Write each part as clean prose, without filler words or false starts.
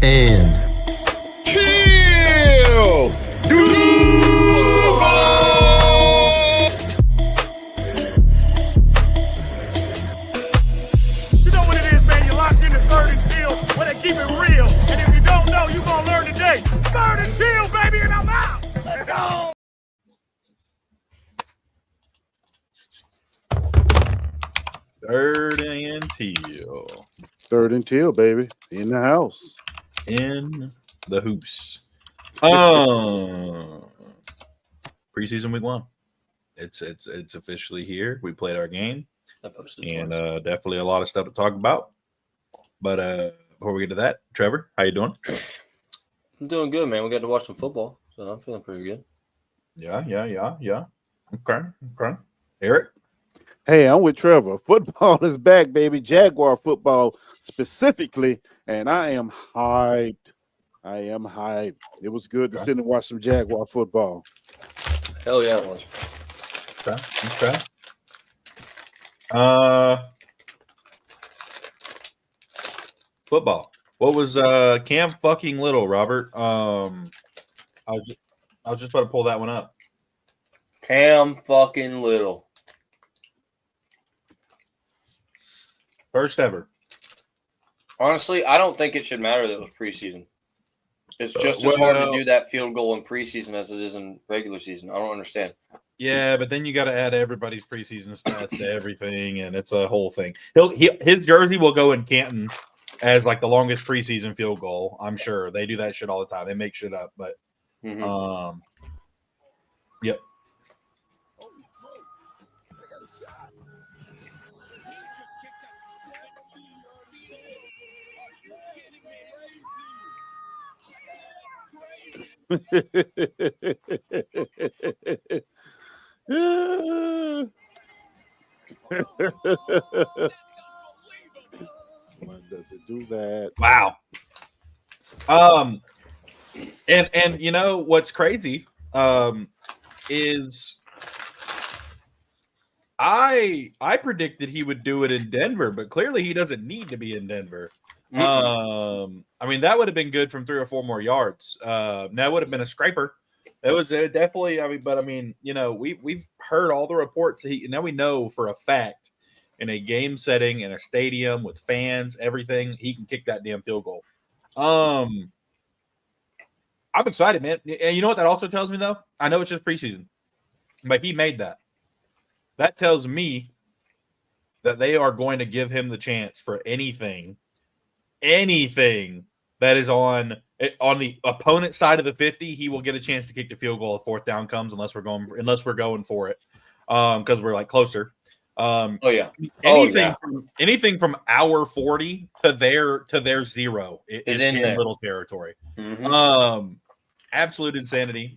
And Teal! You know what it is, man. You're locked into Third and Teal, where they keep it real. And if you don't know, you're going to learn today. Third and Teal, baby, and I'm out. Let's go. Third and Teal. Third and Teal, baby. In the house. In the hoose. Preseason week 1. It's officially here. We played our game. And definitely a lot of stuff to talk about. But before we get to that, Trevor, how you doing? I'm doing good, man. We got to watch some football, so I'm feeling pretty good. Yeah. Okay. Eric? Hey, I'm with Trevor. Football is back, baby. Jaguar football specifically, and I am hyped. It was good to sit and watch some Jaguar football. Hell yeah, it was. Okay. Football. What was Cam fucking Little, Robert? I was just about to pull that one up. Cam fucking Little. First ever. Honestly, I don't think it should matter that it was preseason. It's just as hard to do that field goal in preseason as it is in regular season. I don't understand. Yeah, but then you got to add everybody's preseason stats to everything, and it's a whole thing. His jersey will go in Canton as like the longest preseason field goal. I'm sure they do that shit all the time. They make shit up, but yep. Why does it do that? Wow. And you know what's crazy is I predicted he would do it in Denver, but clearly he doesn't need to be in Denver. I mean, that would have been good from 3 or 4 more yards. That would have been a scraper. It was definitely. But you know, we've heard all the reports. Now we know for a fact in a game setting in a stadium with fans, everything, he can kick that damn field goal. I'm excited, man. And you know what that also tells me, though? I know it's just preseason, but he made that. That tells me that they are going to give him the chance for anything that is on the opponent side of the 50. He will get a chance to kick the field goal if 4th down comes, unless we're going for it, because we're like closer. Anything from our 40 to their 0 is in little territory. Absolute insanity.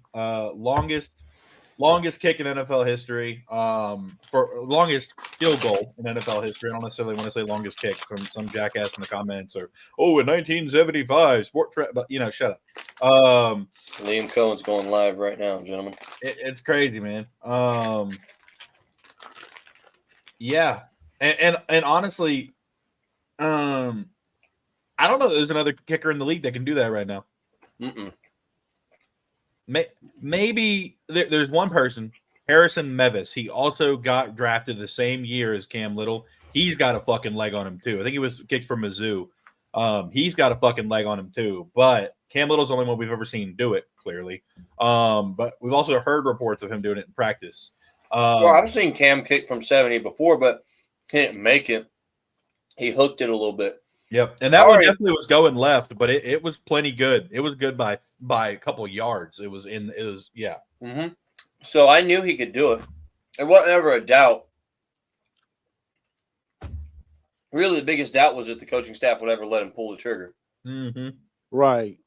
Longest kick in NFL history. For longest field goal in NFL history. I don't necessarily want to say longest kick. Some jackass in the comments or in 1975 but shut up. Liam Cohen's going live right now, gentlemen. It's crazy, man. Yeah. And honestly, I don't know. There's another kicker in the league that can do that right now. Maybe there's one person, Harrison Mevis. He also got drafted the same year as Cam Little. He's got a fucking leg on him too. I think he was kicked from Mizzou. He's got a fucking leg on him too. But Cam Little's the only one we've ever seen do it, clearly. But we've also heard reports of him doing it in practice. Well, I've seen Cam kick from 70 before, but he didn't make it. He hooked it a little bit. Yep, and that one definitely was going left, but it was plenty good. It was good by a couple of yards. It was. So I knew he could do it. There wasn't ever a doubt. Really, the biggest doubt was that the coaching staff would ever let him pull the trigger. Right.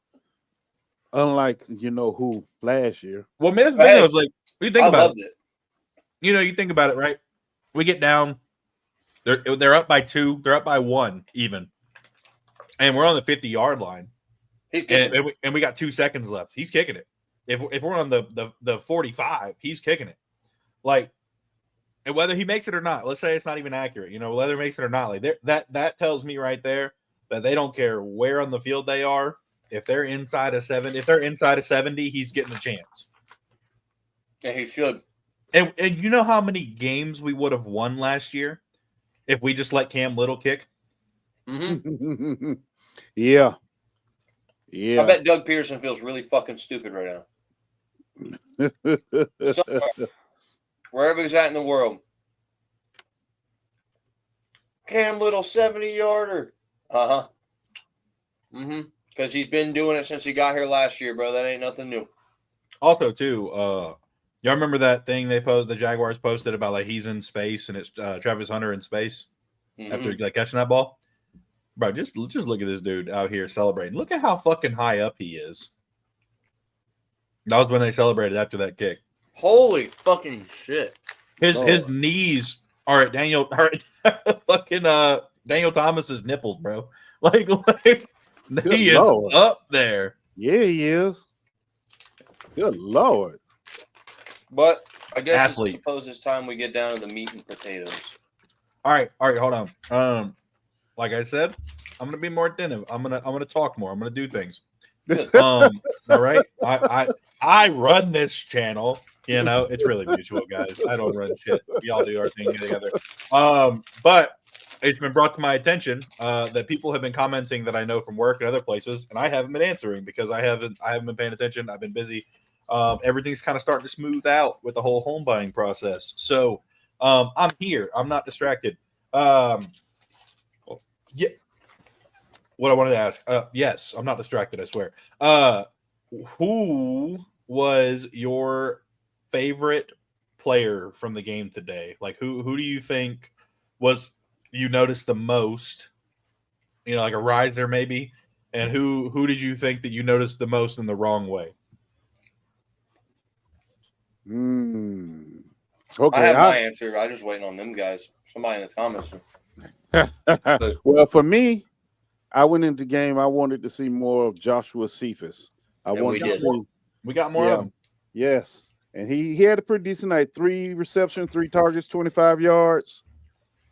Unlike who last year. Well, man, I was like, you think about it. You think about it, right? We get down. They're up by 2. They're up by 1 even. And we're on the 50-yard line, and we got 2 seconds left. He's kicking it. If we're on the 45, he's kicking it. Like, and whether he makes it or not, let's say it's not even accurate. Whether he makes it or not, like that tells me right there that they don't care where on the field they are. if they're inside of 70, he's getting a chance. Yeah, he should. And you know how many games we would have won last year if we just let Cam Little kick? Mm-hmm. Yeah. I bet Doug Peterson feels really fucking stupid right now. Somewhere, wherever he's at in the world. Cam Little 70-yarder. Uh-huh. Mm-hmm. Because he's been doing it since he got here last year, bro. That ain't nothing new. Also, too, y'all remember that thing the Jaguars posted about like he's in space and it's Travis Hunter in space after like catching that ball? Bro, just look at this dude out here celebrating. Look at how fucking high up he is. That was when they celebrated after that kick. Holy fucking shit. His knees are at Daniel Thomas's nipples, bro. Like he is up there. Yeah, he is. Good Lord. But I guess Athlete. I suppose it's time we get down to the meat and potatoes. All right, hold on. Like I said, I'm gonna be more attentive. I'm gonna talk more. I'm gonna do things. All right. I run this channel. You know, it's really mutual, guys. I don't run shit. We all do our thing together. But it's been brought to my attention that people have been commenting that I know from work and other places, and I haven't been answering because I haven't been paying attention. I've been busy. Everything's kind of starting to smooth out with the whole home buying process. So I'm here. I'm not distracted. Yeah. What I wanted to ask. Yes, I'm not distracted, I swear. Who was your favorite player from the game today? Like who do you think was you noticed the most? You know, like a riser maybe. And who did you think that you noticed the most in the wrong way? Okay. I have my answer. I'm just waiting on them guys. Somebody in the comments. Well, for me, I went into the game. I wanted to see more of Joshua Cephas. We got more of them. Yes. And he had a pretty decent night. 3 receptions, 3 targets, 25 yards,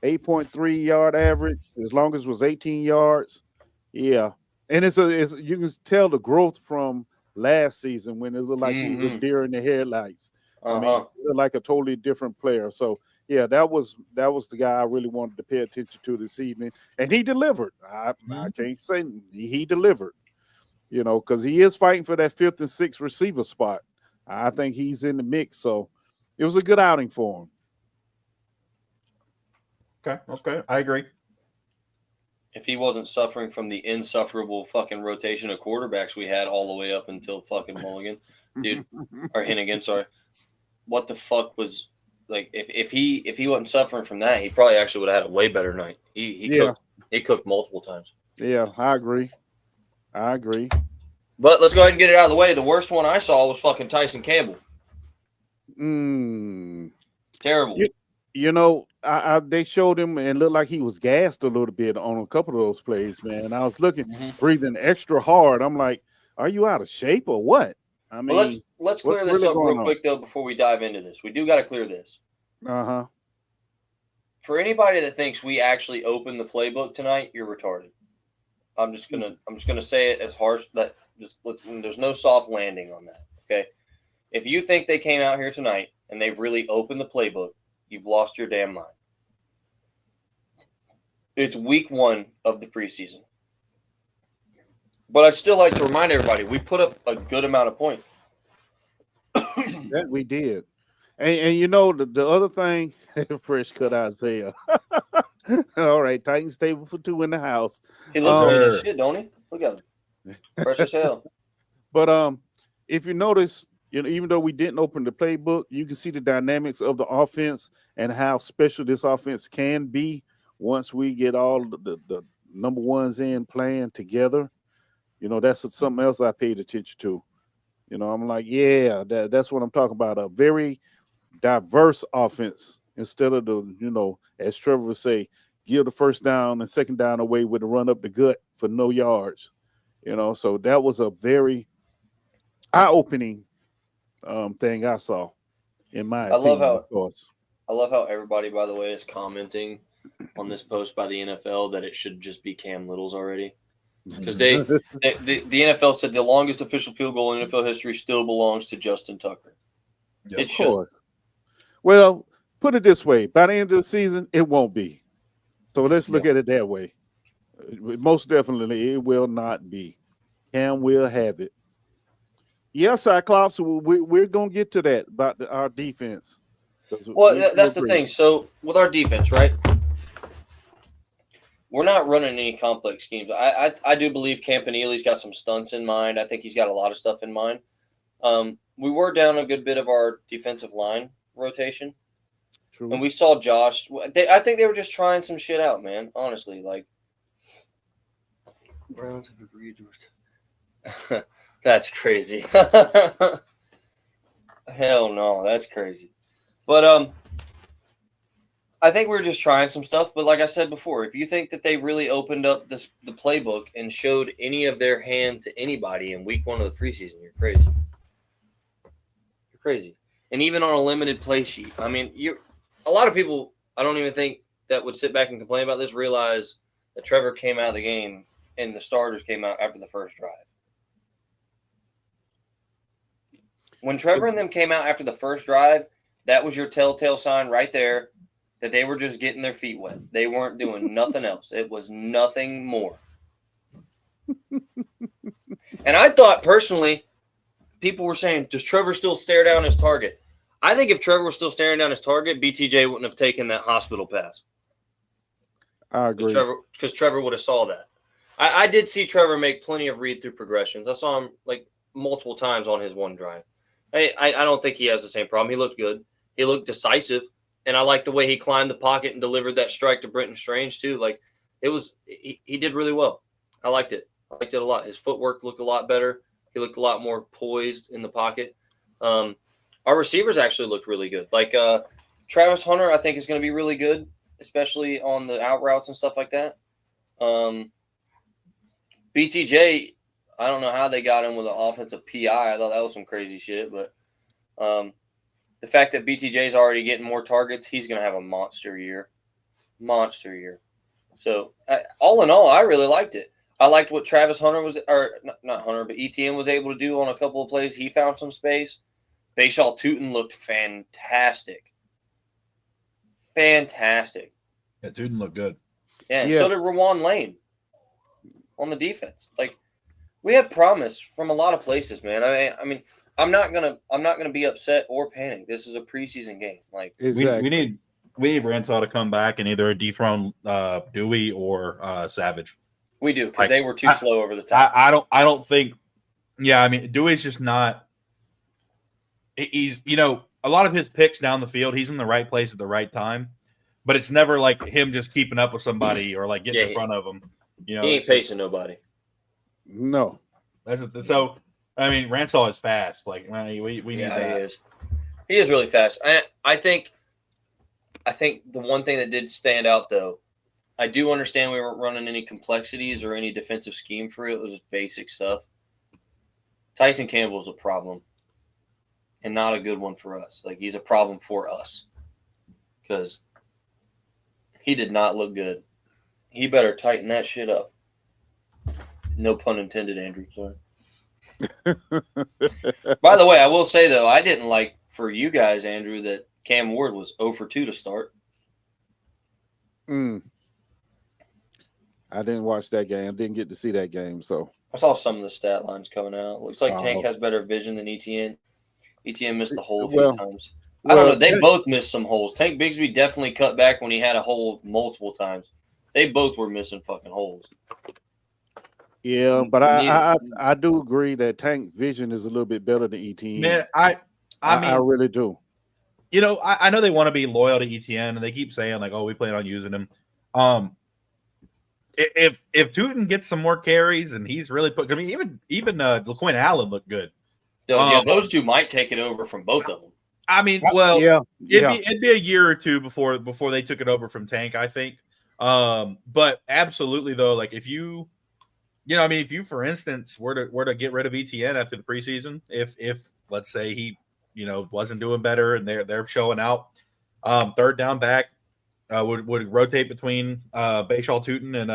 8.3 yard average, as long as it was 18 yards. Yeah. And it's you can tell the growth from last season when it looked like he was a deer in the headlights. I mean, like a totally different player. So yeah, that was the guy I really wanted to pay attention to this evening, and he delivered. I can't say he delivered, you know, because he is fighting for that 5th and 6th receiver spot. I think he's in the mix, so it was a good outing for him. Okay, I agree. If he wasn't suffering from the insufferable fucking rotation of quarterbacks we had all the way up until fucking Mulligan, dude, or Hennigan, sorry. What the fuck was like? If he wasn't suffering from that, he probably actually would have had a way better night. He cooked multiple times. Yeah, I agree. But let's go ahead and get it out of the way. The worst one I saw was fucking Tyson Campbell. Terrible. You know, they showed him and looked like he was gassed a little bit on a couple of those plays, man. I was looking, breathing extra hard. I'm like, are you out of shape or what? I mean, well, let's clear this up real quick, though, before we dive into this. We do got to clear this. For anybody that thinks we actually opened the playbook tonight, you're retarded. I'm just gonna say it as harsh that there's no soft landing on that. Okay, if you think they came out here tonight and they've really opened the playbook, you've lost your damn mind. It's week 1 of the preseason. But I'd still like to remind everybody, we put up a good amount of points. That we did. And you know, the other thing, fresh cut Isaiah. All right, Titans table for 2 in the house. He looks good as shit, don't he? Look at him. Fresh as hell. But if you notice, you know, even though we didn't open the playbook, you can see the dynamics of the offense and how special this offense can be once we get all the number ones in playing together. You know, that's something else I paid attention to. You know, I'm like, yeah, that's what I'm talking about. A very diverse offense instead of the, you know, as Trevor would say, give the first down and second down away with a run up the gut for no yards. You know, so that was a very eye-opening thing I saw, in my opinion, of course. I love how everybody, by the way, is commenting on this post by the NFL that it should just be Cam Little's already. Because the NFL said the longest official field goal in NFL history still belongs to Justin Tucker. Yeah, It Of should. course. Well, put it this way: by the end of the season, it won't be. So let's look at it that way. Most definitely, it will not be. Cam will have it. Yes, Cyclops. We're gonna get to that about our defense. Well, that's the thing. So with our defense, right? We're not running any complex schemes. I do believe Campanella's got some stunts in mind. I think he's got a lot of stuff in mind. We were down a good bit of our defensive line rotation. True. And we saw Josh. I think they were just trying some shit out, man. Honestly, like Browns have agreed to. That's crazy. Hell no, that's crazy. But I think we were just trying some stuff. But like I said before, if you think that they really opened up the playbook and showed any of their hand to anybody in week 1 of the preseason, you're crazy. You're crazy. And even on a limited play sheet, I mean, a lot of people, I don't even think that would sit back and complain about this, realize that Trevor came out of the game and the starters came out after the first drive. When Trevor and them came out after the first drive, that was your telltale sign right there that they were just getting their feet wet. They weren't doing nothing else. It was nothing more. And I thought personally, people were saying, does Trevor still stare down his target? I think if Trevor was still staring down his target, BTJ wouldn't have taken that hospital pass. I agree. Because Trevor would have saw that. I did see Trevor make plenty of read-through progressions. I saw him like multiple times on his one drive. I don't think he has the same problem. He looked good. He looked decisive. And I like the way he climbed the pocket and delivered that strike to Brenton Strange, too. Like, he did really well. I liked it. I liked it a lot. His footwork looked a lot better. He looked a lot more poised in the pocket. Our receivers actually looked really good. Like, Travis Hunter, I think, is going to be really good, especially on the out routes and stuff like that. BTJ, I don't know how they got him with an offensive PI. I thought that was some crazy shit. But the fact that BTJ is already getting more targets, he's going to have a monster year. Monster year. So, all in all, I really liked it. I liked what Travis Hunter was – or not Hunter, but ETN was able to do on a couple of plays. He found some space. Bayshaw Tootin looked fantastic. Fantastic. Yeah, Tootin looked good. Yeah, yes. So did Rawan Lane on the defense. Like, we have promise from a lot of places, man. I mean, I'm not gonna be upset or panic. This is a preseason game. Like, exactly. we need Ransaw to come back and either dethrone Dewey or Savage. We do, because they were too slow over the top. I don't think. Yeah, I mean, Dewey's just not. He's, a lot of his picks down the field, he's in the right place at the right time, but it's never like him just keeping up with somebody or like getting in front of them. He ain't pacing nobody. No. So, I mean, Ransaw is fast. Like, we need that. He is really fast. I think the one thing that did stand out, though, I do understand we weren't running any complexities or any defensive scheme for it. It was basic stuff. Tyson Campbell's a problem. And not a good one for us. Like, he's a problem for us. Because he did not look good. He better tighten that shit up. No pun intended, Andrew. Sorry. By the way, I will say, though, I didn't like for you guys, Andrew, that Cam Ward was 0 for 2 to start. I didn't watch that game. Didn't get to see that game. So I saw some of the stat lines coming out. Looks like Tank has better vision than ETN. ETN missed the hole a few times. I don't know. They both missed some holes. Tank Bigsby definitely cut back when he had a hole multiple times. They both were missing fucking holes. Yeah, but I do agree that Tank vision is a little bit better than ETN. Man, I mean, I really do. I know they want to be loyal to ETN, and they keep saying like, "Oh, we plan on using him." If Tootin gets some more carries and he's really put, I mean, even LaQuinn Allen looked good. Those two might take it over from both of them. I mean, it'd be a year or two before they took it over from Tank, I think. But absolutely though, like if you for instance were to get rid of ETN after the preseason, if let's say he wasn't doing better and they're showing out, third down back would rotate between Bayshaw Tootin and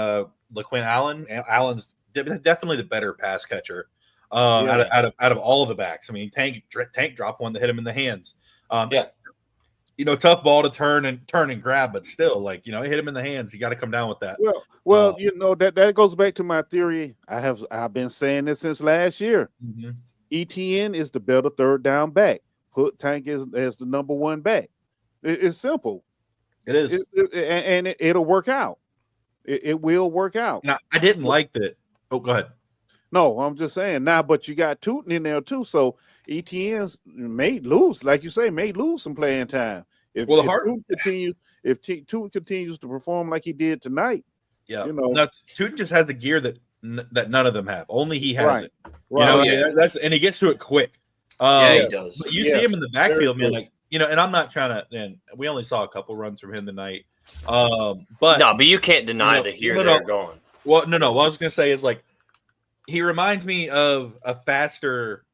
LaQuinn Allen. Allen's definitely the better pass catcher Yeah. out of all of the backs. I mean, Tank dropped one that hit him in the hands. Yeah. Tough ball to turn and grab, but still, like, it hit him in the hands. You got to come down with that. Well, that goes back to my theory. I've been saying this since last year. Mm-hmm. ETN is the better third down back. Put Tank as the number one back. It's simple. It is, and it'll work out. It will work out. Now, I didn't like that. Oh, go ahead. No, I'm just saying now, but you got Tootin in there too. So ETNs may lose, like you say, may lose some playing time. If Tootin continues to perform like he did tonight, now, Tootin just has a gear that none of them have. Only he has Right. it. Right. And he gets to it quick. He does. But you see him in the backfield, man. Like, and I'm not trying to. And we only saw a couple runs from him tonight. But you can't deny that they're going. Well, no. What I was gonna say is, like, he reminds me of a faster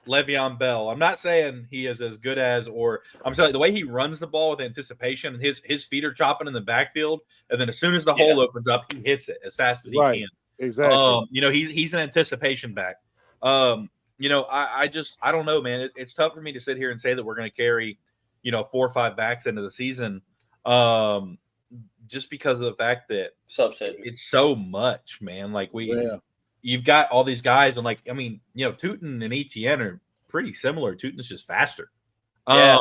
Le'Veon Bell. I'm not saying he is as good as, or I'm saying the way he runs the ball with anticipation, and his feet are chopping in the backfield, and then as soon as the hole opens up, he hits it as fast as he can. Exactly. He's an anticipation back. I don't know, man. It's tough for me to sit here and say that we're going to carry, 4 or 5 backs into the season, just because of the fact that it's so much, man. Like you've got all these guys, and like, I mean, Tootin and ETN are pretty similar. Tootin's just faster. So I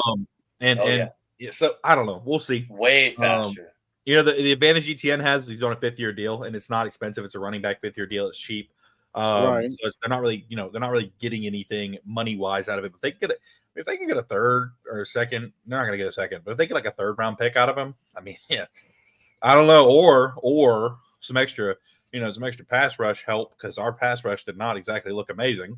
don't know. We'll see. Way faster. The advantage ETN has, he's on a 5-year deal, and it's not expensive. It's a running back 5-year deal. It's cheap. Right. So they're not really getting anything money wise out of it. But if they can get a third or a second, they're not going to get a second. But if they get like a 3rd round pick out of him, I mean, I don't know, or some extra pass rush help, because our pass rush did not exactly look amazing.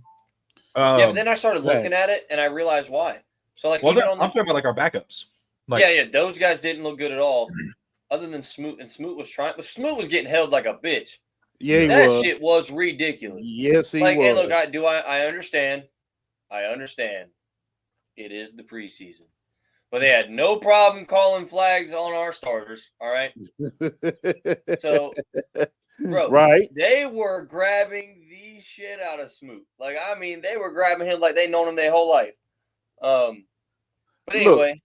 But then I started looking at it and I realized why. So like, I'm talking about like our backups. Like, those guys didn't look good at all, other than Smoot. And Smoot was trying, but Smoot was getting held like a bitch. Yeah, that shit was ridiculous. Yes, he was. Hey, look, I understand. I understand. It is the preseason. But they had no problem calling flags on our starters, all right? So, bro, they were grabbing the shit out of Smoot. Like, I mean, they were grabbing him like they known him their whole life. But anyway.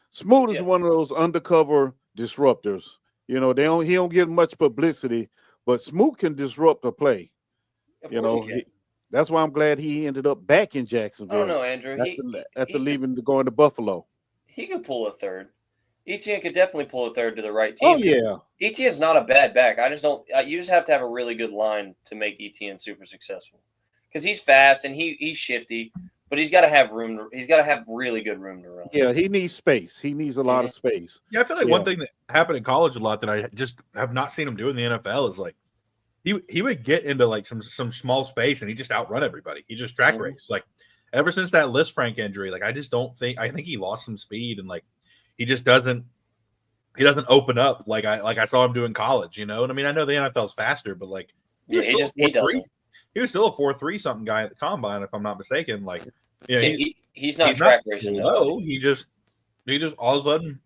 Smoot is one of those undercover disruptors. He don't get much publicity, but Smoot can disrupt a play. That's why I'm glad he ended up back in Jacksonville. I don't know, Andrew. After leaving to go into Buffalo. He could pull a third. ETN could definitely pull a third to the right team. Oh, yeah. ETN's not a bad back. You just have to have a really good line to make ETN super successful. Because he's fast and he's shifty, but he's got to have room. He's got to have really good room to run. Yeah, he needs space. He needs a lot of space. Yeah, I feel like one thing that happened in college a lot that I just have not seen him do in the NFL is, like, he would get into like some small space and he just outrun everybody. He just track race. Like, ever since that Lisfranc injury, like, I think he lost some speed, and like he doesn't open up like I saw him do in college, I mean, I know the NFL's faster, but like he was still a 4.3 something guy at the combine, if I'm not mistaken. Like, he's not track racing. Slow. He just all of a sudden,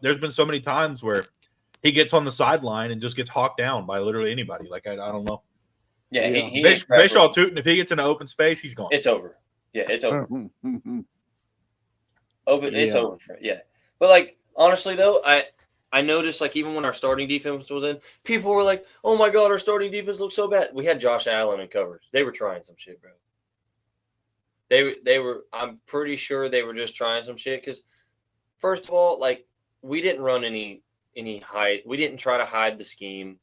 there's been so many times where he gets on the sideline and just gets hawked down by literally anybody. Like, I don't know. Yeah, Bashaw Tootin, if he gets into open space, he's gone. It's over. Yeah, it's over. It's over. Yeah. But, like, honestly, though, I noticed, like, even when our starting defense was in, people were like, oh, my God, our starting defense looks so bad. We had Josh Allen in coverage. They were trying some shit, bro. They were – I'm pretty sure they were just trying some shit because, first of all, like, we didn't run any hide. We didn't try to hide the scheme.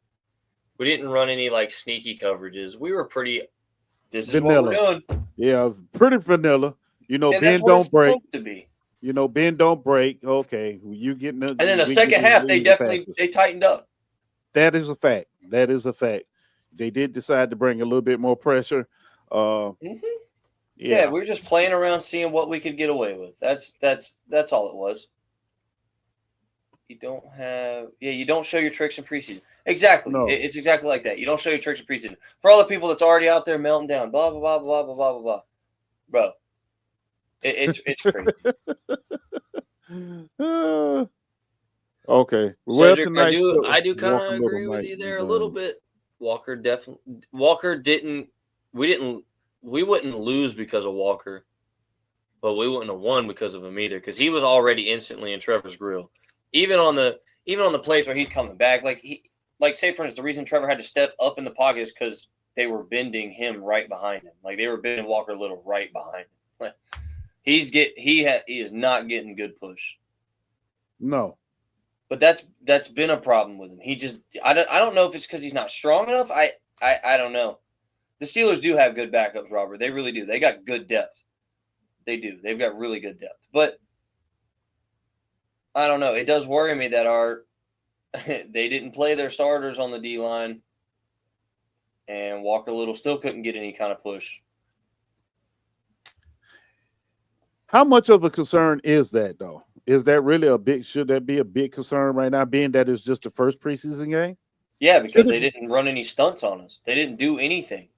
We didn't run any, like, sneaky coverages. We were pretty – this is vanilla. What we're doing. Yeah, pretty vanilla. Ben don't break. Ben don't break. Okay, you getting and then the second half, they tightened up. That is a fact. They did decide to bring a little bit more pressure. Yeah, we were just playing around, seeing what we could get away with. That's all it was. You don't show your tricks in preseason. Exactly. No. It's exactly like that. You don't show your tricks in preseason. For all the people that's already out there melting down, blah, blah, blah, blah, blah, blah, blah, blah. Bro, it's crazy. Okay. Well, Cedric, tonight I do kind of agree with you there a little bit. Walker didn't. We wouldn't lose because of Walker, but we wouldn't have won because of him either. Because he was already instantly in Trevor's grill, even on the plays where he's coming back. Like say for instance, the reason Trevor had to step up in the pocket is because they were bending him right behind him. Like they were bending Walker Little right behind him. Like he is not getting good push. No. But that's been a problem with him. He just I don't know if it's because he's not strong enough. I don't know. The Steelers do have good backups, Robert. They really do. They got good depth. They do. They've got really good depth. But I don't know. It does worry me that they didn't play their starters on the D line, and Walker Little still couldn't get any kind of push. How much of a concern is that, though? Is that really should that be a big concern right now, being that it's just the first preseason game? Yeah, because they didn't run any stunts on us. They didn't do anything.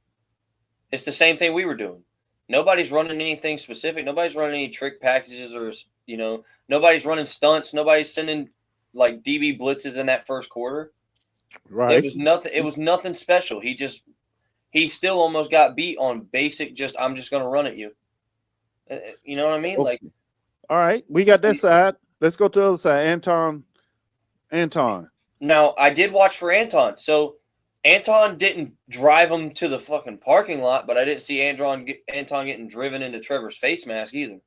It's the same thing we were doing. Nobody's running anything specific. Nobody's running any trick packages or, nobody's running stunts. Nobody's sending like DB blitzes in that first quarter. Right. It was nothing special. He still almost got beat on basic I'm just going to run at you. You know what I mean? Okay. Like, all right, we got that side. Let's go to the other side. Anton. Now, I did watch for Anton. So Anton didn't drive him to the fucking parking lot, but I didn't see Anton getting driven into Trevor's face mask either.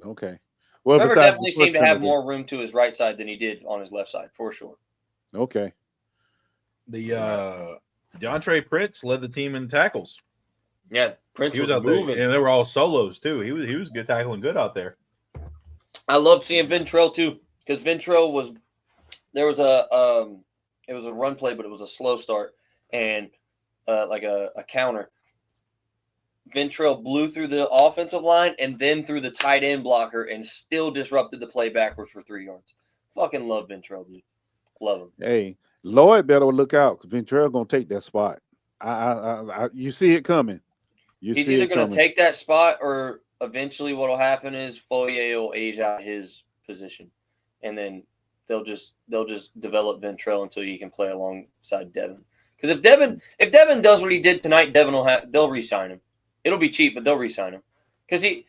Okay. Well, Trevor definitely seemed to have more room to his right side than he did on his left side, for sure. Okay. The DeAndre Prince led the team in tackles. Yeah, Prince He was out moving. there, and they were all solos too. He was good tackling, good out there. I loved seeing Ventrell too, because Ventrell was it was a run play, but it was a slow start and like a counter. Ventrell blew through the offensive line and then through the tight end blocker and still disrupted the play backwards for 3 yards. Fucking love Ventrell, dude. Love him. Hey, Lloyd better look out because Ventrell gonna take that spot. You see it coming. He's either going to take that spot or eventually what will happen is Foyer will age out his position, and then they'll just develop Ventrell until he can play alongside Devin. Because if Devin does what he did tonight, they'll re-sign him. It'll be cheap, but they'll re-sign him because he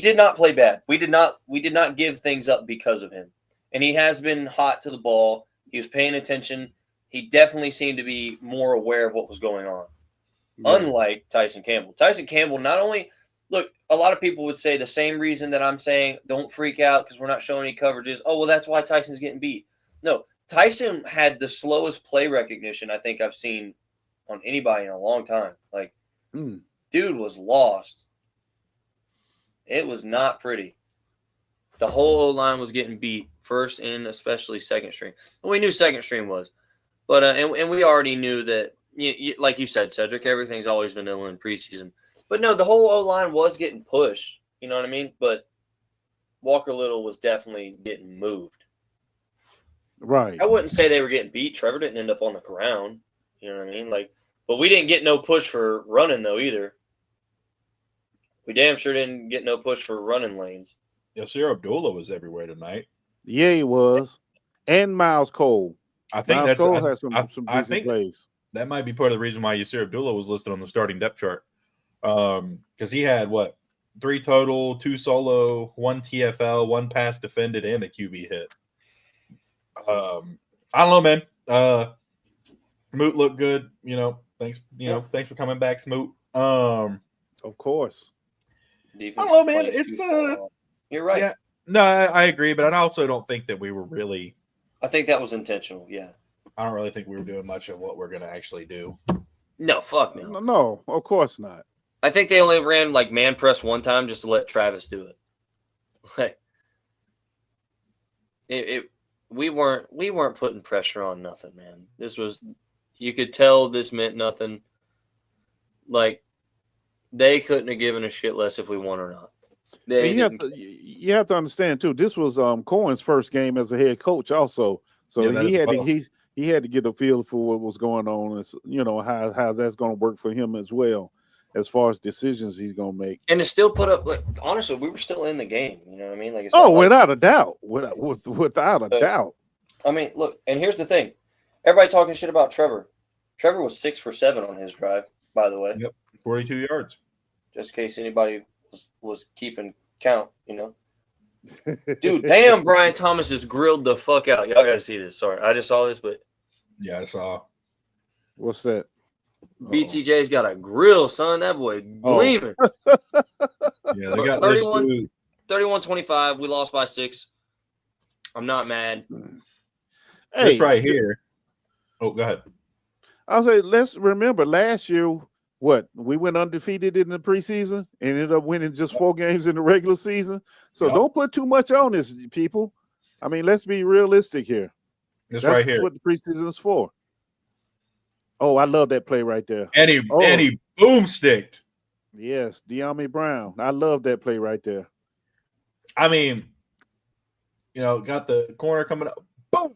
did not play bad. We did not give things up because of him, and he has been hot to the ball. He was paying attention. He definitely seemed to be more aware of what was going on. Yeah. Unlike Tyson Campbell. Tyson Campbell not only – look, a lot of people would say the same reason that I'm saying don't freak out because we're not showing any coverages. Oh, well, that's why Tyson's getting beat. No, Tyson had the slowest play recognition I think I've seen on anybody in a long time. Like, dude was lost. It was not pretty. The whole O-line was getting beat, first and especially second string. And we knew second string was. But and we already knew that, like you said, Cedric, everything's always vanilla in preseason. But no, the whole O-line was getting pushed. You know what I mean? But Walker Little was definitely getting moved. Right. I wouldn't say they were getting beat. Trevor didn't end up on the ground. You know what I mean? But we didn't get no push for running, though, either. We damn sure didn't get no push for running lanes. Yasir Abdullah was everywhere tonight. Yeah, he was. And Miles Cole. I think Miles Cole has some I decent think plays. That might be part of the reason why Yasir Abdullah was listed on the starting depth chart. Because he had, 3 total, 2 solo, 1 TFL, 1 pass defended, and a QB hit. I don't know, man. Smoot looked good. Thanks for coming back, Smoot. Of course. I don't know, man. It's you're right. Yeah, no, I agree, but I also don't think that we were really. I think that was intentional. Yeah. I don't really think we were doing much of what we're going to actually do. No, fuck no. No, of course not. I think they only ran man press one time just to let Travis do it. We weren't putting pressure on nothing, man. You could tell this meant nothing. They couldn't have given a shit less if we won or not. You have to understand too. This was Cohen's first game as a head coach, also. So he had to get a feel for what was going on, and how that's going to work for him as well, as far as decisions he's going to make. And to still put up, honestly, we were still in the game. You know what I mean? Without a doubt, without a doubt. I mean, look, and here's the thing: everybody talking shit about Trevor. Trevor was 6 for 7 on his drive, by the way. Yep, 42 yards. Just in case anybody was keeping count, Dude, damn, Brian Thomas is grilled the fuck out. Y'all got to see this. Sorry, I just saw this, but Yeah, I saw. What's that? BTJ's got a grill, son. That boy gleaming. Yeah, they got 31-25. We lost by 6. I'm not mad. Hey, this right here. Oh, go ahead. I'll say, let's remember last year, we went undefeated in the preseason and ended up winning just 4 games in the regular season. So don't put too much on this, people. I mean, let's be realistic here. That's right here. What the preseason is for. Oh, I love that play right there. And he boomsticked. Yes, De'Ami Brown. I love that play right there. I mean, got the corner coming up. Boom.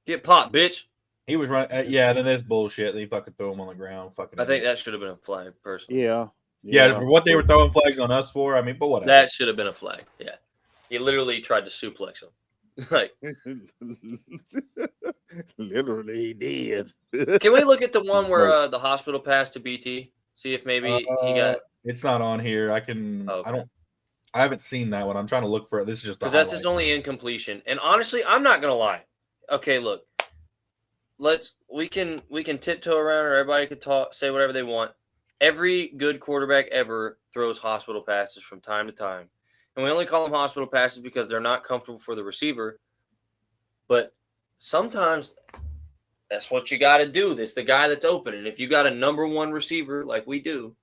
Get popped, bitch. He was running. Then this bullshit. He fucking threw him on the ground. I think that should have been a flag, personally. Yeah. For what they were throwing flags on us for, I mean, but whatever. That should have been a flag. Yeah. He literally tried to suplex him. Like, literally he did. Can we look at the one where the hospital passed to BT? See if maybe he got. It's not on here. I can. Okay. I haven't seen that one. I'm trying to look for it. This is just because that's his only incompletion. And honestly, I'm not gonna lie. Okay, look. We can tiptoe around, or everybody could say whatever they want. Every good quarterback ever throws hospital passes from time to time. And we only call them hospital passes because they're not comfortable for the receiver. But sometimes that's what you got to do. It's the guy that's open. And if you got a number 1 receiver like we do,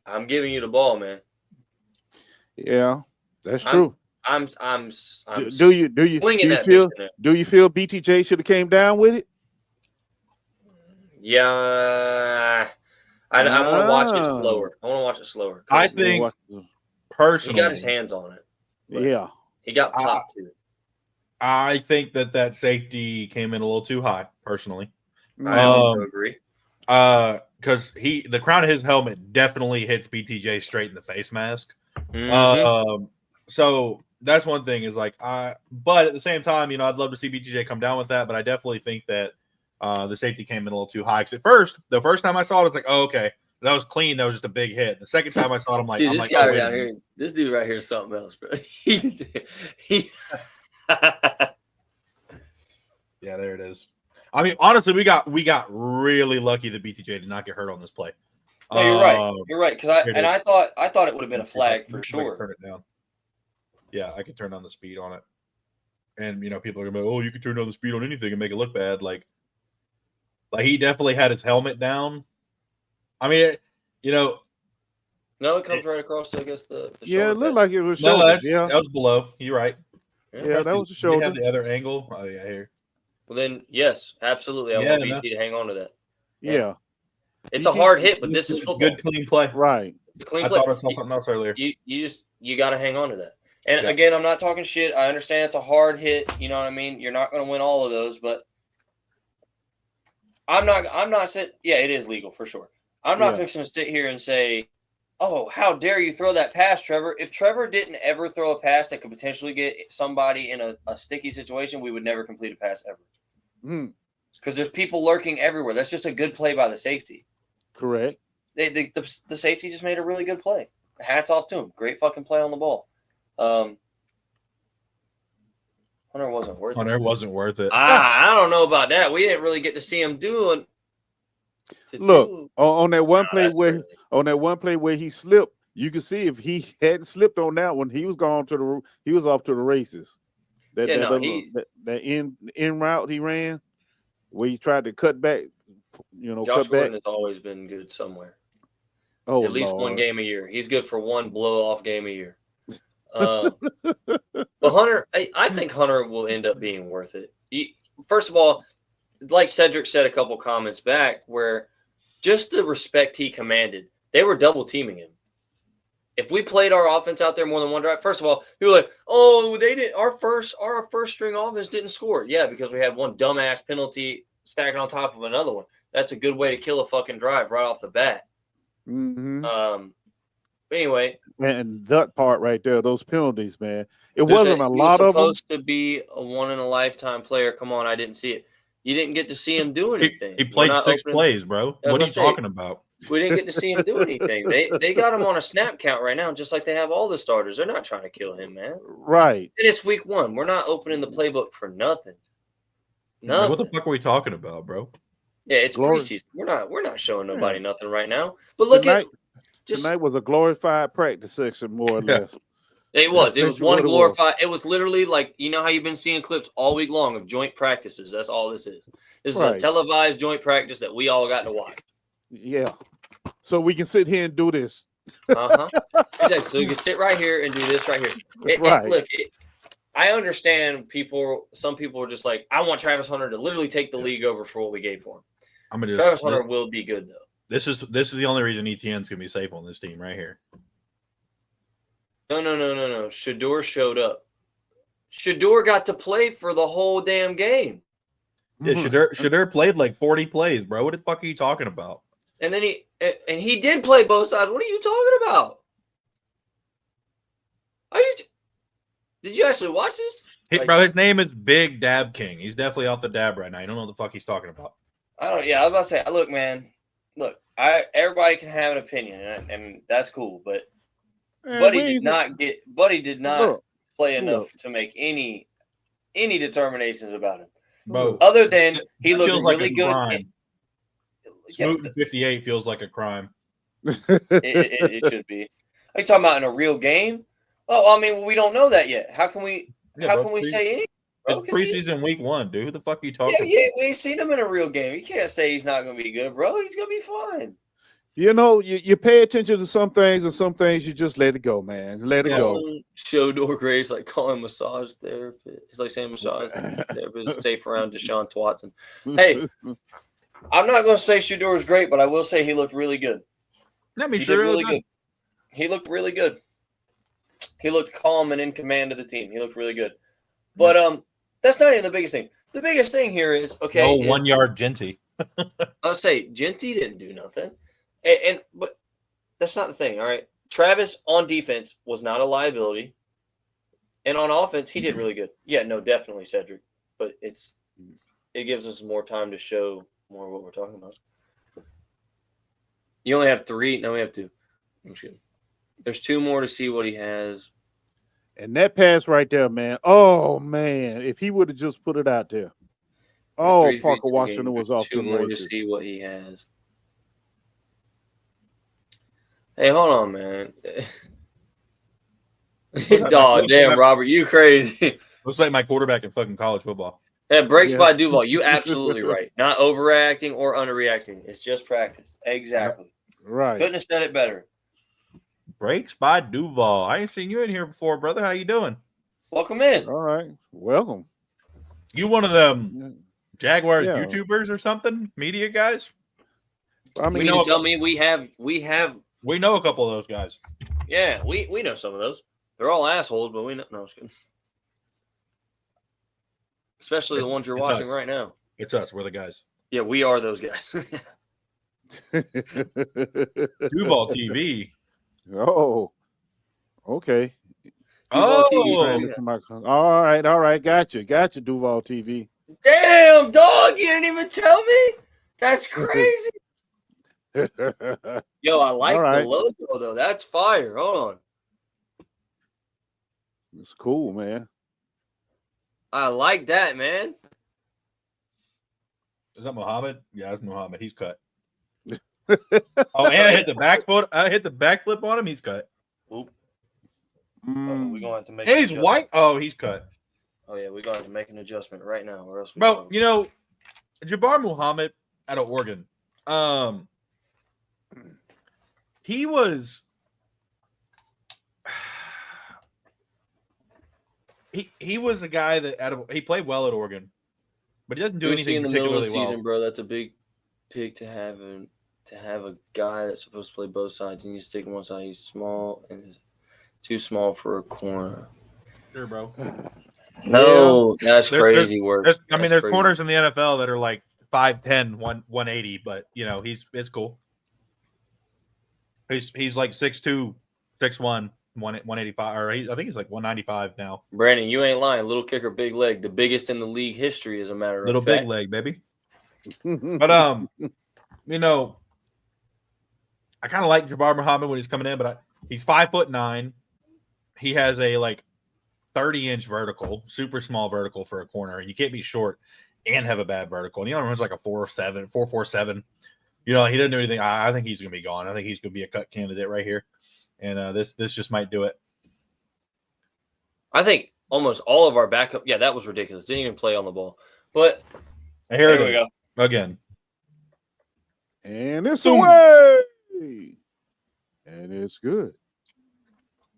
I'm giving you the ball, man. Yeah, that's true. I'm do you feel BTJ should have came down with it? Yeah. I want to watch it slower. I think personally, he got his hands on it. Yeah. He got popped too. I think that safety came in a little too high, personally. I also agree. Because the crown of his helmet definitely hits BTJ straight in the face mask. Mm-hmm. So that's one thing is but at the same time, I'd love to see BTJ come down with that, but I definitely think that the safety came in a little too high. Because the first time I saw it, I was like, oh, okay, that was clean. That was just a big hit. The second time I saw it, I'm like, dude, this guy down here, this dude right here is something else, bro. Yeah, there it is. I mean, honestly, we got really lucky that BTJ did not get hurt on this play. No, you're right. You're right. Because I thought it would have been a flag for sure. Turn it down. Yeah, I could turn down the speed on it, and people are gonna be, oh, you can turn down the speed on anything and make it look bad. Like he definitely had his helmet down. I mean, No, it comes right across. I guess the yeah, it looked like it was shoulder. No, that was below. You're right. Yeah, that was the shoulder. You have the other angle. Oh yeah, here. Well then, yes, absolutely. I want BT to hang on to that. Yeah. It's a hard hit, but this is football. Good clean play. Right. Clean I play. thought I saw something else earlier. You got to hang on to that. And again, I'm not talking shit. I understand it's a hard hit. You know what I mean? You're not going to win all of those, but I'm not saying, yeah, it is legal for sure. I'm not fixing to sit here and say, oh, how dare you throw that pass, Trevor? If Trevor didn't ever throw a pass that could potentially get somebody in a sticky situation, we would never complete a pass ever. Because there's people lurking everywhere. That's just a good play by the safety. Correct. The safety just made a really good play. Hats off to him. Great fucking play on the ball. Hunter wasn't worth it. Hunter wasn't worth it. I don't know about that. We didn't really get to see him do it. On that one play where he slipped, you can see if he hadn't slipped on that one, he was off to the races. That in route he ran where he tried to cut back. Josh Gordon has always been good somewhere. Oh, at least one game a year. He's good for one blow-off game a year. But Hunter, I think Hunter will end up being worth it. First of all, like Cedric said a couple comments back, where just the respect he commanded, they were double teaming him. If we played our offense out there more than one drive, first of all, people were like, oh, they didn't. Our first string offense didn't score. Yeah, because we had one dumbass penalty stacking on top of another one. That's a good way to kill a fucking drive right off the bat. Mm-hmm. Anyway, and that part right there, those penalties, man, it wasn't a lot of them. Supposed to be a one in a lifetime player. Come on, I didn't see it. You didn't get to see him do anything. He played 6 plays, bro. What are you talking about? We didn't get to see him do anything. They got him on a snap count right now, just like they have all the starters. They're not trying to kill him, man. Right. And it's week 1. We're not opening the playbook for nothing. Like, what the fuck are we talking about, bro? Yeah, it's preseason. We're not showing nobody nothing right now. But look tonight was a glorified practice section, more or less. It was. It was one glorified. It was literally like, you know how you've been seeing clips all week long of joint practices. That's all this is. This is a televised joint practice that we all got to watch. Yeah. So we can sit here and do this. Exactly. So you can sit right here and do this right here. Look, I understand some people are just like, I want Travis Hunter to literally take the league over for what we gave for him. Travis Hunter will be good, though. This is the only reason ETN's going to be safe on this team right here. No. Shador showed up. Shador got to play for the whole damn game. Yeah, Shador played like 40 plays, bro. What the fuck are you talking about? And then he did play both sides. What are you talking about? Did you actually watch this? Bro, his name is Big Dab King. He's definitely off the dab right now. You don't know what the fuck he's talking about. I was about to say, look, man. Look, everybody can have an opinion, and that's cool, but Buddy did not play enough to make any determinations about him. Bro, other than he looked really good. Smootin' 58 feels like a crime. It should be. Are you talking about in a real game? Oh, I mean, we don't know that yet. How can we say anything? It's preseason week 1, dude. Who the fuck are you talking about? Yeah, we ain't seen him in a real game. You can't say he's not going to be good, bro. He's going to be fine. You know, you pay attention to some things, and some things you just let it go, man. Let it go. Shador Graves like calling massage therapist. It's like saying massage therapist safe around Deshaun Watson. Hey, I'm not going to say Shador is great, but I will say he looked really good. He really good. He looked really good. He looked calm and in command of the team. He looked really good. But that's not even the biggest thing. The biggest thing here is no 1 yard Genty. I'll say Genty didn't do nothing. But that's not the thing, all right? Travis on defense was not a liability. And on offense, he did really good. Yeah, no, definitely, Cedric. But it gives us more time to show more of what we're talking about. You only have 3. No, we have 2. I'm just kidding. There's 2 more to see what he has. And that pass right there, man. Oh, man. If he would have just put it out there. Oh, Parker Washington was off to 2 more to see what he has. Hey, hold on, man. Dog, damn, Robert, you crazy. Looks like my quarterback in fucking college football. That breaks by Duval. You absolutely right. Not overreacting or underreacting. It's just practice. Exactly. Right. Couldn't have said it better. Breaks by Duval. I ain't seen you in here before, brother. How you doing? Welcome in. All right. Welcome. You one of them Jaguars YouTubers or something? Media guys? I mean, you mean to tell me we have we know a couple of those guys. Yeah, we know some of those. They're all assholes, but we know. No, I'm just kidding. Especially the ones you're watching right now. It's us. We're the guys. Yeah, we are those guys. Duval TV. Oh, okay. Duval TV. All right. Gotcha, Duval TV. Damn, dog, you didn't even tell me? That's crazy. Yo, I like the logo, though. That's fire. Hold on. It's cool, man. I like that, man. Is that Muhammad? Yeah, that's Muhammad. He's cut. Oh, and I hit the back foot. I hit the back flip on him. He's cut. Oop. We're going to have to make. And he's white. Oh, he's cut. Oh yeah, we're going to have to make an adjustment right now, or else. Bro, you know, Jabbar Muhammad out of Oregon. He was. He was a guy that he played well at Oregon, but he doesn't do anything in the middle of the particularly season, bro. That's a big pick to have a guy that's supposed to play both sides, and you stick him one side. He's small and too small for a corner. Sure, bro. No, that's crazy work. There's corners in the NFL that are like 5'10", 180, but you know it's cool. He's like 6'2", 6'1", 185, or I think he's like 195 now. Brandon, you ain't lying. Little kicker, big leg, the biggest in the league history, as a matter of fact. Little big leg, baby. But you know, I kind of like Jabbar Muhammad when he's coming in, but he's 5'9". He has a 30-inch vertical, super small vertical for a corner. You can't be short and have a bad vertical. And he only runs like a 4.47. You know, he doesn't do anything. I think he's going to be gone. I think he's going to be a cut candidate right here. And this just might do it. I think almost all of our backup. Yeah, that was ridiculous. Didn't even play on the ball. But here we go again. And it's away. And it's good.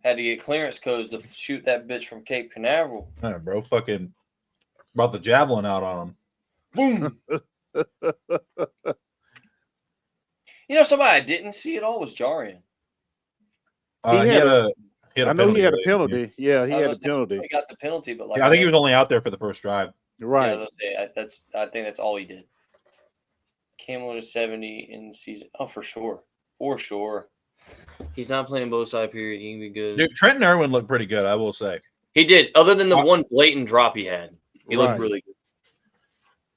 Had to get clearance codes to shoot that bitch from Cape Canaveral. Yeah, bro, fucking brought the javelin out on him. Boom. You know, somebody I didn't see at all was Jarian. He had a I know he had a penalty. Yeah, he had a penalty. He got the penalty, but I think he was only out there for the first drive. Right. Yeah, I think that's all he did. Camel to 70 in the season. Oh, for sure. For sure. He's not playing both side period. He can be good. Dude, Trenton Irwin looked pretty good, I will say. He did, other than the one blatant drop he had. He looked really good.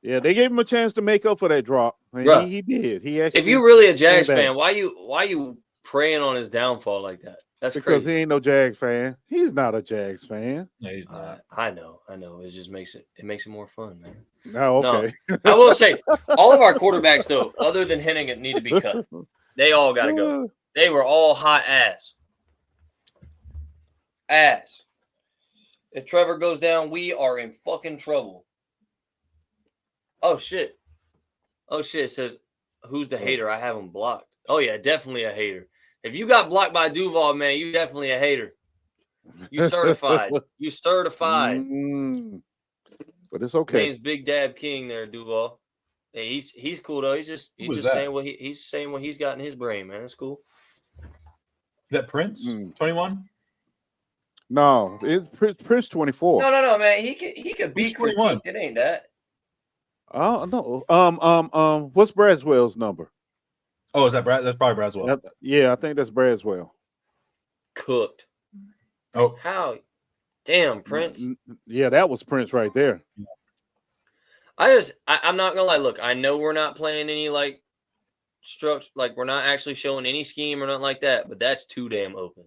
Yeah, they gave him a chance to make up for that drop. And he did. He actually. If you're really a Jags fan, why you preying on his downfall like that? That's because crazy. He ain't no Jags fan. He's not a Jags fan. Yeah, he's not. I know. It just makes it more fun, man. Oh, okay. No, I will say, all of our quarterbacks, though, other than Hennigan, need to be cut. They all got to go. They were all hot ass. If Trevor goes down, we are in fucking trouble. Oh, shit. It says, who's the hater? I have him blocked. Oh, yeah, definitely a hater. If you got blocked by Duval, man, you definitely a hater. You certified. But it's okay. Name's Big Dab King there, Duval. Hey, he's cool though. He's just saying what he's saying what he's got in his brain, man. That's cool. Is that Prince 21? No, it's Prince 24. No, man. He could be 21. It ain't that. Oh no. What's Braswell's number? Oh, is that Brad? That's probably Braswell. Yeah, I think that's Braswell. Cooked. Oh, how? Damn, Prince. Yeah, that was Prince right there. I'm not gonna lie. Look, I know we're not playing any structure, we're not actually showing any scheme or nothing like that. But that's too damn open.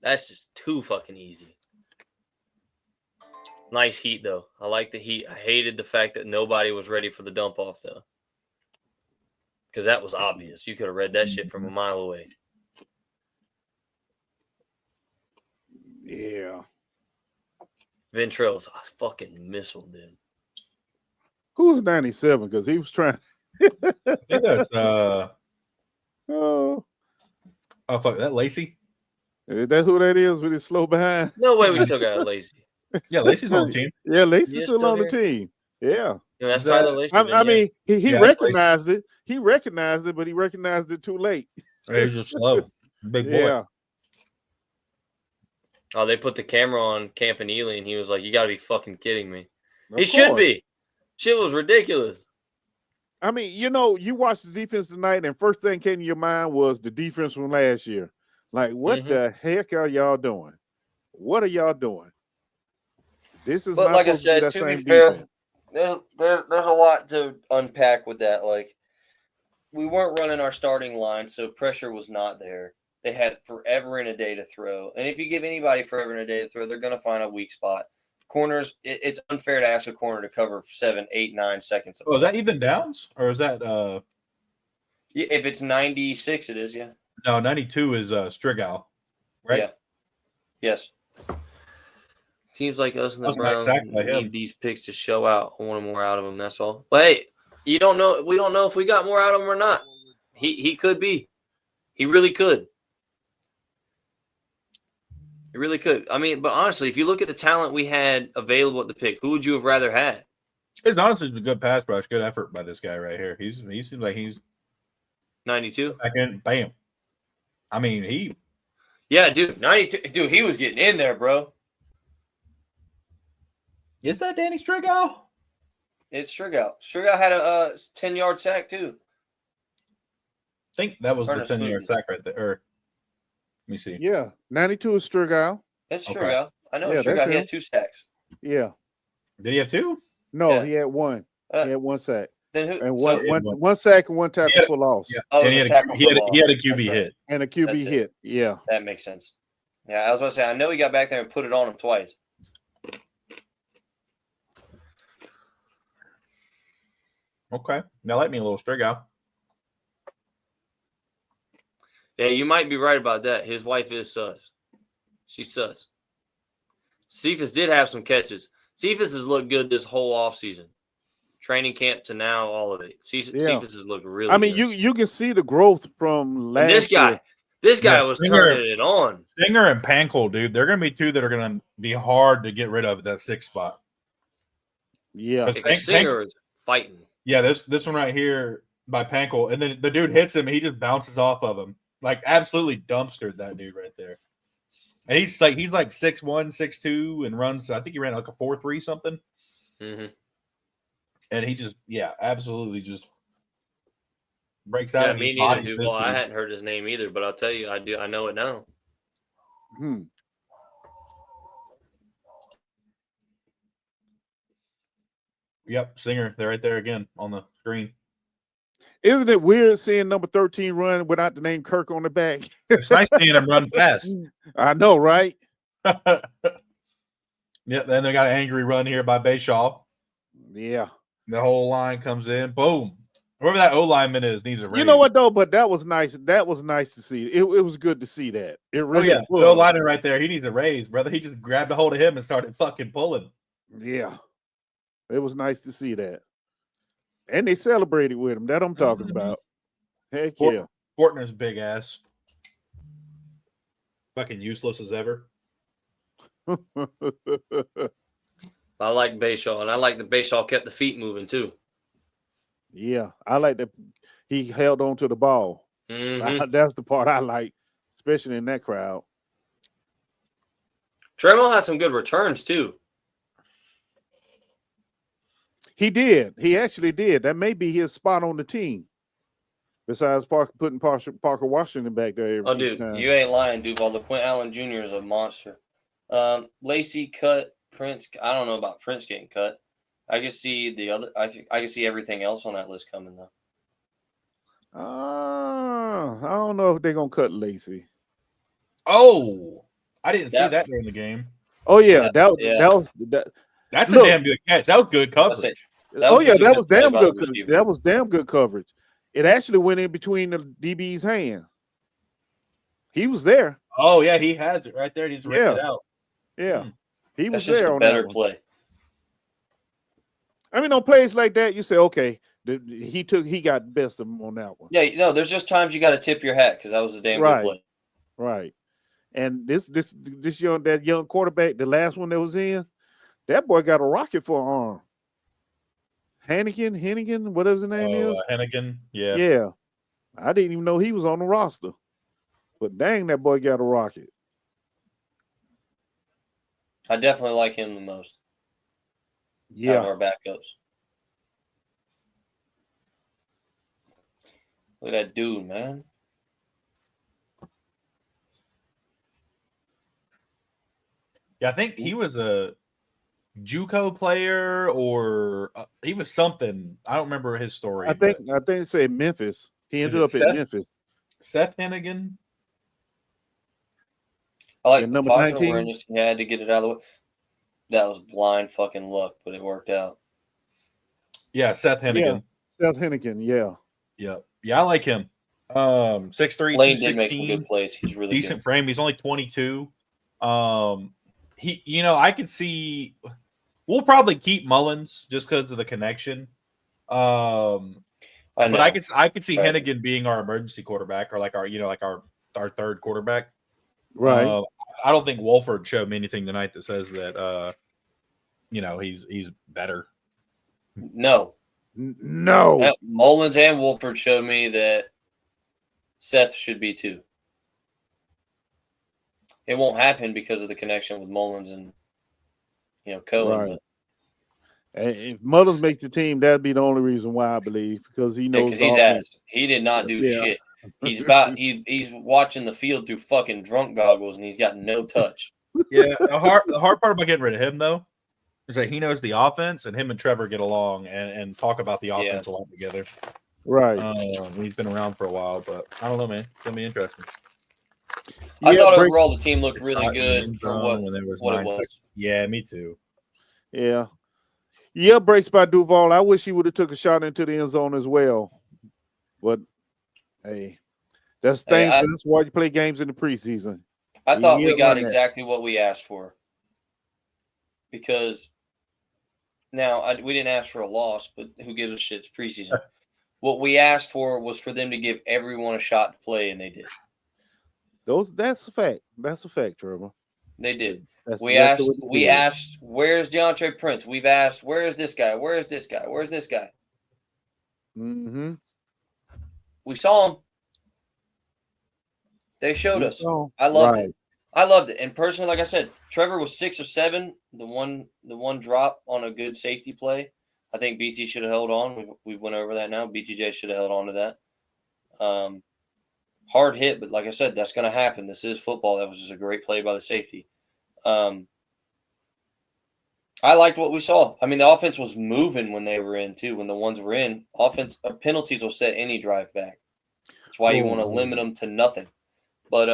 That's just too fucking easy. Nice heat though. I like the heat. I hated the fact that nobody was ready for the dump off though, because that was obvious. You could have read that shit from a mile away. Yeah. Ventrell's a fucking missile, dude. Who's 97? Because he was trying. I think that's oh fuck, that Lacey. Is that who that is with his slow behind? No way, we still got Lacey. Yeah, Lacey's on the team. Yeah, Lacey's still on the team. Yeah. That's Tyler Lacey. I mean, he recognized it. He recognized it, but he recognized it too late. He's just slow. Big boy. Yeah. Oh, they put the camera on Campanile, and he was like, "You got to be fucking kidding me." He should be. Shit was ridiculous. I mean, you watched the defense tonight, and first thing came to your mind was the defense from last year. Like, what the heck are y'all doing? What are y'all doing? This is but not like I said, to be fair, there's a lot to unpack with that. Like, we weren't running our starting line, so pressure was not there. They had forever and a day to throw. And if you give anybody forever and a day to throw, they're going to find a weak spot. Corners, it's unfair to ask a corner to cover 7, 8, 9 seconds. Oh, is that even downs? Or is that Yeah, if it's 96, it is, yeah. No, 92 is Strigal, right? Yeah. Yes. Teams like us and the Browns need these picks to show out. I want more out of them, that's all. But hey, you don't know. We don't know if we got more out of him or not. He could be. He really could. It really could. I mean, but honestly, if you look at the talent we had available at the pick, who would you have rather had? It's honestly a good pass rush, good effort by this guy right here. He seems like he's 92. Back in, bam. I mean, yeah, dude, 92. Dude, he was getting in there, bro. Is that Danny Strigal? It's Strigal. Strigal had a 10-yard sack too. I think that was the 10-yard sack right there. Or, let me see. Yeah, 92 is Strigal. It's Strigal. I know Strigal. He had 2 sacks. Yeah. Did he have 2? No, he had 1. He had 1 sack. Then who? And So, one sack and 1 tackle for loss. Yeah. oh, And it he was had a a, tackle he had, for he had a loss. QB That's right. hit. And a QB That's it. hit. Yeah. That makes sense. Yeah, I was going to say, I know he got back there and put it on him twice. Okay. Now let me a little strig out. Yeah, you might be right about that. His wife is sus. She's sus. Cephas did have some catches. Cephas has looked good this whole offseason. Training camp to now, all of it. Cephas has looked really good. You can see the growth from last year. This guy was turning it on. Singer and Pankel, dude, they're going to be two that are going to be hard to get rid of at that 6th spot. Yeah. Singer is fighting. Yeah, this one right here by Pankel, and then the dude hits him, and he just bounces off of him. Like, absolutely dumpstered that dude right there. And he's like 6'1", 6'2", and runs, I think he ran like a 4.3 something. Mm-hmm. And he just, absolutely just breaks out. Yeah, me neither, dude. Well, I hadn't heard his name either, but I'll tell you, I do. I know it now. Yep, Singer. They're right there again on the screen. Isn't it weird seeing number 13 run without the name Kirk on the back? It's nice seeing him run fast. I know, right? Yep, then they got an angry run here by Bayshaw. Yeah. The whole line comes in. Boom. Whoever that O lineman is needs a raise. You know what though? But that was nice. That was nice to see. It was good to see that. It really was. The O lineman right there. He needs a raise, brother. He just grabbed a hold of him and started fucking pulling. Yeah. It was nice to see that. And they celebrated with him. That I'm talking about. Heck yeah. Fortner's big ass. Fucking useless as ever. I like Bayshaw, and I like that Bayshaw kept the feet moving too. Yeah, I like that he held on to the ball. Mm-hmm. That's the part I like, especially in that crowd. Trevor had some good returns too. He did. He actually did. That may be his spot on the team. Besides putting Parker Washington back there. Oh, dude, you ain't lying, Duval. The Quint Allen Jr. is a monster. Lacey cut Prince. I don't know about Prince getting cut. I can see the other. I can see everything else on that list coming though. I don't know if they're gonna cut Lacey. Oh, I didn't see that during the game. Oh yeah, that was that's a damn good catch. That was good coverage. That was damn good. That was damn good coverage. It actually went in between the DB's hands. He was there. Oh yeah, he has it right there. He's ripped it out. Yeah, he was there. That's a better play. I mean, on plays like that, you say, okay, he got the best of them on that one. Yeah, no, there's just times you got to tip your hat because that was a damn good play. Right. And this young quarterback, the last one that was in, that boy got a rocket for an arm. Hennigan, whatever his name is. Hennigan, yeah. Yeah. I didn't even know he was on the roster. But dang, that boy got a rocket. I definitely like him the most. Yeah. Out of our backups. Look at that dude, man. Yeah, I think he was a JUCO player or he was something. I don't remember his story. I think it said Memphis. He ended up at Memphis. Seth Hennigan. I like number 19. Awareness. He had to get it out of the way. That was blind fucking luck, but it worked out. Yeah, Seth Hennigan. Yeah, Seth Hennigan, yeah. Yeah, I like him. 6'3", Lane did make some good plays. He's really decent good. frame. He's only 22. I could see we'll probably keep Mullins just because of the connection. But I could see Hennigan being our emergency quarterback or like our third quarterback. Right. I don't think Wolford showed me anything tonight that says that he's better. No. Mullins and Wolford showed me that Seth should be too. It won't happen because of the connection with Mullins and Cohen. Right. If Mullins makes the team, that'd be the only reason why I believe because he knows. Because he's ass. He did not do shit. He's watching the field through fucking drunk goggles and he's got no touch. Yeah, the hard part about getting rid of him though So he knows the offense, and him and Trevor get along and talk about the offense a lot together. Right. He's been around for a while, but I don't know, man. It's gonna be interesting. I thought overall the team looked really good for what it was. Yeah, me too. Yeah. Yeah, breaks by Duval. I wish he would have took a shot into the end zone as well. But hey, that's why you play games in the preseason. I thought we got exactly what we asked for. Because now we didn't ask for a loss, but who gives a shit? It's preseason. What we asked for was for them to give everyone a shot to play, and they did. That's a fact. That's a fact, Trevor. They did. We asked, where's DeAndre Prince? We've asked, where is this guy? Where is this guy? Where's this guy? Mm-hmm. We saw him. They showed us. I loved it. I loved it. And personally, like I said, Trevor was 6 or 7. The one drop on a good safety play. I think BT should have held on. We went over that now. BTJ should have held on to that. Hard hit, but like I said, that's going to happen. This is football. That was just a great play by the safety. I liked what we saw. I mean, the offense was moving when they were in, too. When the ones were in, penalties will set any drive back. That's why you want to limit them to nothing. But,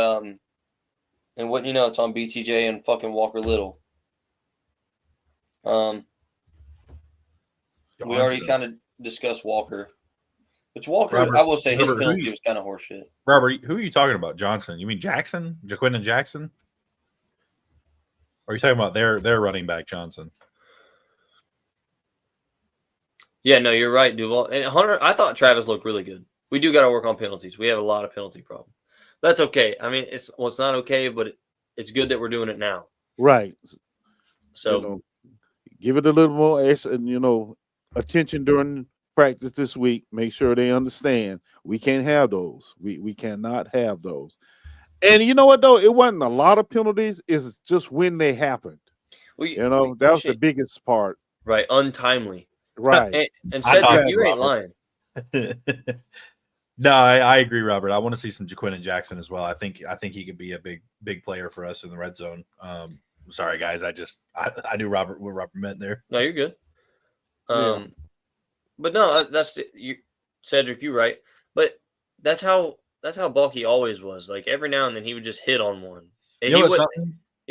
and what it's on BTJ and fucking Walker Little. We already kind of discussed Walker. Which Walker, Robert, I will say his penalty was kind of horseshit. Robert, who are you talking about? Johnson? You mean Jackson? Jaquin and Jackson? Or are you talking about their running back Johnson? Yeah, no, you're right, Duval. And Hunter, I thought Travis looked really good. We do got to work on penalties. We have a lot of penalty problems. That's okay. I mean, it's not okay, but it's good that we're doing it now. Right. So give it a little more, attention during practice this week. Make sure they understand we can't have those. We cannot have those. And you know what though? It wasn't a lot of penalties. It's just when they happened. That was the biggest part. Right. Untimely. Right. And Cedric, you ain't lying. No, I agree, Robert. I want to see some Jaquin and Jackson as well. I think he could be a big player for us in the red zone. Sorry guys, I knew what Robert meant there. No, you're good. But no, Cedric, you're right. But that's how bulky always was. Like every now and then he would just hit on one. And he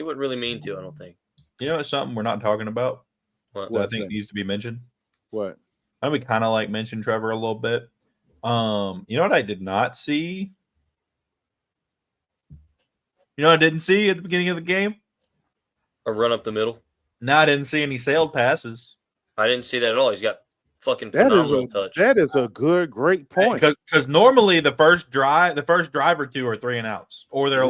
wouldn't really mean to, I don't think. You know, it's something we're not talking about. What I think needs to be mentioned. What? I would kind of mention Trevor a little bit. You know what I did not see? You know what I didn't see at the beginning of the game? A run up the middle. No, I didn't see any sailed passes. I didn't see that at all. He's got fucking phenomenal touch. That is a great point. Because normally the first drive or two are 3 and outs. Or they're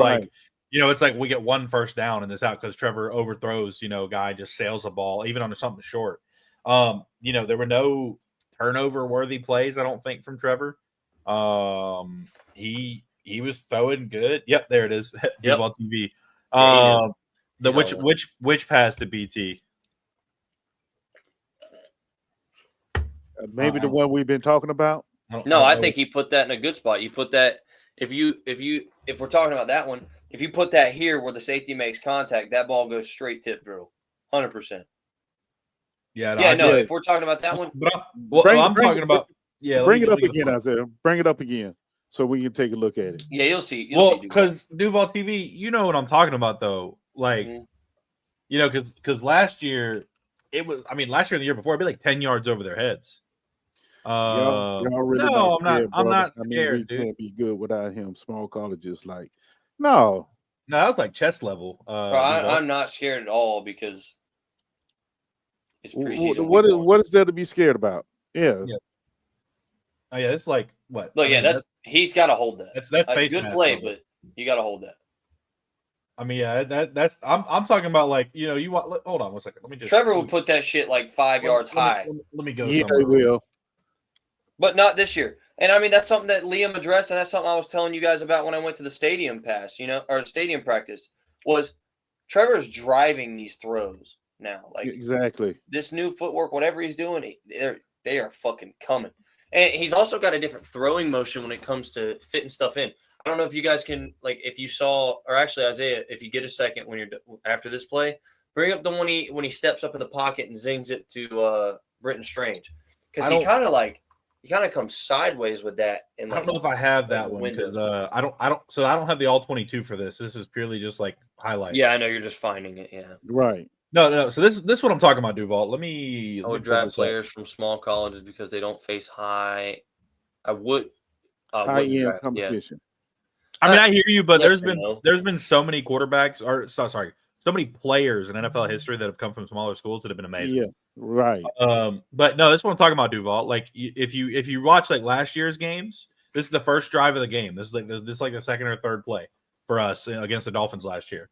it's like we get one first down and this out because Trevor overthrows, guy just sails the ball, even on something short. There were no turnover worthy plays, I don't think, from Trevor. He was throwing good. Yep, there it is. Yep. On TV. Which pass to BT? Maybe the one we've been talking about. No, I think he put that in a good spot. You put that if we're talking about that one, if you put that here where the safety makes contact, that ball goes straight tip drill, 100%. Yeah, if we're talking about that one, I'm talking about. Yeah, bring it up again, Isaiah. Bring it up again so we can take a look at it. Yeah, you'll see. Because Duval TV, you know what I'm talking about, though. Because last year it was. I mean, last year and the year before, it'd be like 10 yards over their heads. Y'all really no, scared, I'm not brother. scared, we dude. can't be good without him. Small colleges, no, that was like chest level. I'm not scared at all because it's preseason. What is there to be scared about? Yeah. Oh yeah, it's like what? Look, he's got to hold that. That's a good play, but you got to hold that. I mean, yeah, that's I'm talking about you want. Hold on 1 second. Let me just. Trevor would put that shit 5 yards high. Let me go. Yeah, he will. But not this year. And I mean, that's something that Liam addressed, and that's something I was telling you guys about when I went to the stadium pass, or stadium practice, was Trevor's driving these throws now. Exactly. This new footwork, whatever he's doing, they are fucking coming. And he's also got a different throwing motion when it comes to fitting stuff in. I don't know if you guys can, if you saw, or actually, Isaiah, if you get a second when you're after this play, Bring up the one when he steps up in the pocket and zings it to Britton Strange, because I he kind of comes sideways with that. And I don't know if I have that one window. because I don't have the all 22 for this. This is purely just like highlights. Yeah, I know you're just finding it. Yeah. Right. No. So this is what I'm talking about, Duval. Let me I would pull draft this up. players from small colleges because they don't face high. I would High wouldn't end draft, competition. I mean, I hear you, but yes there's been so many quarterbacks so many players in NFL history that have come from smaller schools that have been amazing. Yeah. Right. But no, that's what I'm talking about, Duval. Like if you watch like last year's games, this is the first drive of the game. This is like the second or third play for us against the Dolphins last year.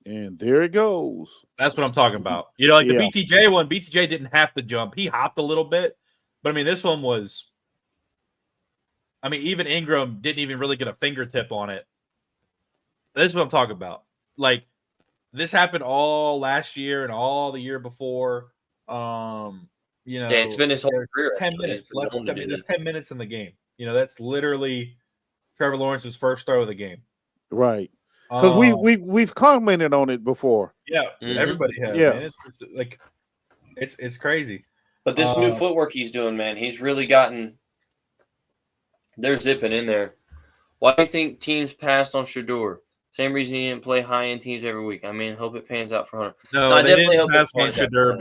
And there it goes. That's what I'm talking about. You know, like Yeah. the BTJ one, BTJ didn't have to jump. He hopped a little bit. But I mean, this one was, I mean, even Ingram didn't even really get a fingertip on it. This is what I'm talking about. Like, this happened all last year and all the year before. You know, it's been his whole career. 10 minutes left. I mean, there's 10 minutes in the game. You know, that's literally Trevor Lawrence's first throw of the game. Right. Because we've commented on it before. Yeah, everybody has. Yeah. Man. It's like it's crazy. But this new footwork he's doing, man, he's really gotten. They're zipping in there. Why do you think teams passed on Shedeur? Same reason he didn't play high-end teams every week. I mean, hope it pans out for Hunter. No, I they definitely didn't hope it pass on pans out Shedeur for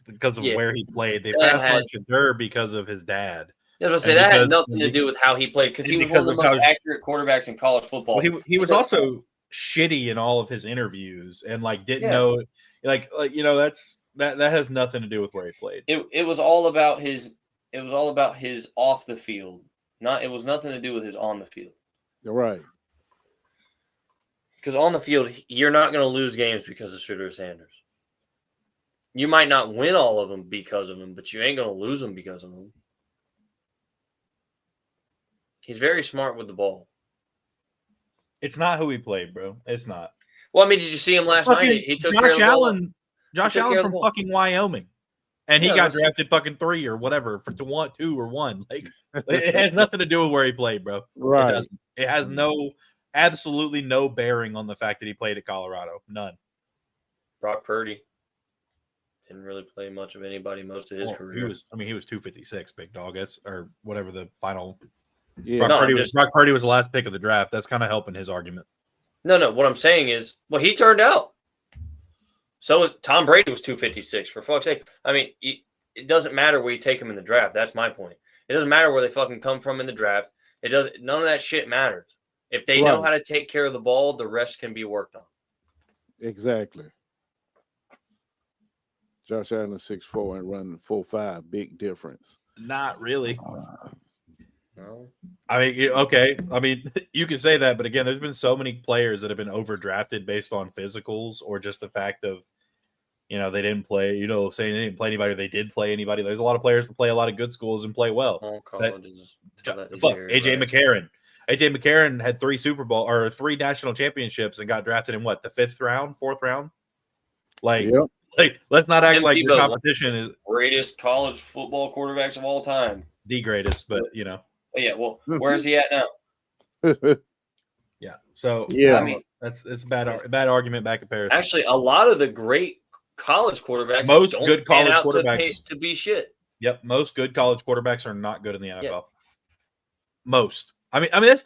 because of Yeah. where he played. They That passed had- on Shedeur because of his dad. I was going to say, And that had because- nothing to do with how he played, because he was one because of the of most how- accurate quarterbacks in college football. Well, he was also shitty in all of his interviews and like didn't know like you know that has nothing to do with where he played. It was all about his off the field. It was nothing to do with his on the field. Right. Because on the field, you're not going to lose games because of Shedeur Sanders. You might not win all of them because of him, but you ain't going to lose them because of him. He's very smart with the ball. It's not who he played, bro. It's not. Well, I mean, did you see him last night? He took care of the ball. Josh took care Allen of from the ball. fucking Wyoming. And he Yeah, got listen. drafted fucking 3 or whatever for 2 or 1. Like it has nothing to do with where he played, bro. Right. It doesn't. It has absolutely no bearing on the fact that he played at Colorado. None. Brock Purdy didn't really play much of anybody most of his Well, career. he was 256, big dog. That's or whatever the final. Yeah. Brock Purdy was the last pick of the draft. That's kind of helping his argument. No. What I'm saying is, well, he turned out. So was Tom Brady was 256, for fuck's sake. I mean, it doesn't matter where you take him in the draft. That's my point. It doesn't matter where they fucking come from in the draft. None of that shit matters. If they know how to take care of the ball, the rest can be worked on. Exactly. Josh Allen 6'4" and running 4.5, big difference. Not really. No. I mean, okay. I mean, you can say that, but again, there's been so many players that have been overdrafted based on physicals or just the fact of, you know, they didn't play. You know, saying they didn't play anybody, or they did play anybody. There's a lot of players that play a lot of good schools and play well. All colleges. AJ McCarron. AJ McCarron had 3 national championships and got drafted in what, the 5th round, 4th round? Like, Yep. like let's not act like your Tebow, competition is greatest college football quarterbacks of all time. the greatest, but you know. But yeah, well, where is he at now? Yeah. So Yeah. I mean, it's a bad argument by comparison. actually, a lot of the great college quarterbacks, Most don't good pan college out quarterbacks- to be shit. Yep, most good college quarterbacks are not good in the NFL. Yeah. Most. I mean that's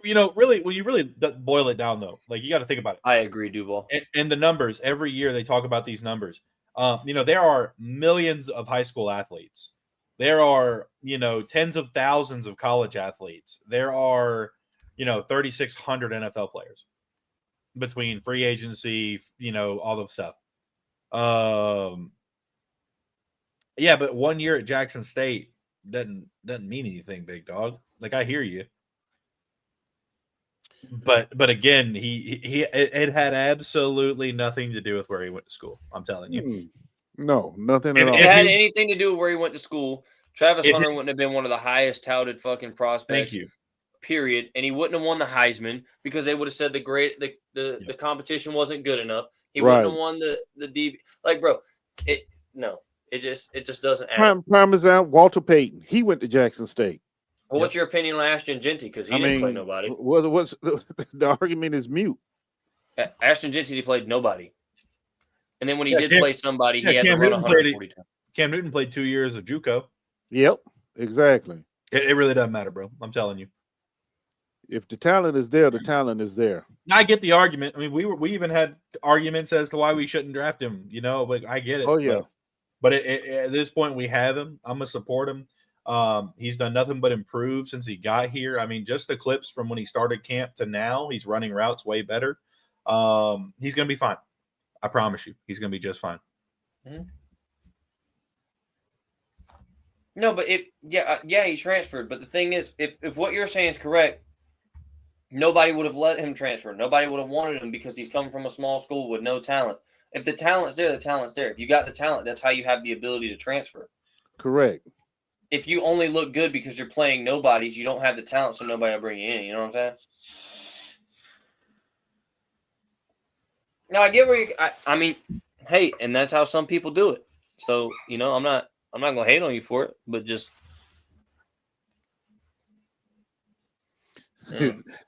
you know, really when you really boil it down though, like you got to think about it. I agree, Duval. And the numbers every year they talk about these numbers. You know, there are millions of high school athletes. There are, you know, tens of thousands of college athletes. There are, you know, 3,600 NFL players between free agency, you know, all the stuff. Yeah, but 1 year at Jackson State doesn't mean anything, big dog. Like I hear you. But again, it had absolutely nothing to do with where he went to school. I'm telling you. No, nothing at all. If it had anything to do with where he went to school, Travis Hunter wouldn't have been one of the highest touted fucking prospects. Thank you. Period. And he wouldn't have won the Heisman because they would have said the competition wasn't good enough. He wouldn't have won the DB. Like, bro, it just doesn't add. Prime example, Walter Payton. He went to Jackson State. Well, what's your opinion on Ashton Genty? Because he didn't play nobody. What's the argument is mute. Ashton Gentry played nobody. And then when he did Cam, play somebody, he had Cam to run Newton 140 times. Cam Newton played 2 years of JUCO. Yep, exactly. It really doesn't matter, bro. I'm telling you. If the talent is there, the talent is there. I get the argument. I mean, we even had arguments as to why we shouldn't draft him. You know, like I get it. Oh yeah. But at this point, we have him. I'm gonna support him. He's done nothing but improve since he got here. I mean, just the clips from when he started camp to now, he's running routes way better. He's gonna be fine. I promise you, he's gonna be just fine. Mm-hmm. No, but he transferred. But the thing is, if what you're saying is correct, nobody would have let him transfer. Nobody would have wanted him because he's come from a small school with no talent. If the talent's there, the talent's there. If you got the talent, that's how you have the ability to transfer. Correct. If you only look good because you're playing nobodies, you don't have the talent, so nobody will bring you in. You know what I'm saying? No, I get where you. I mean, hey, and that's how some people do it. So I'm not gonna hate on you for it, but just.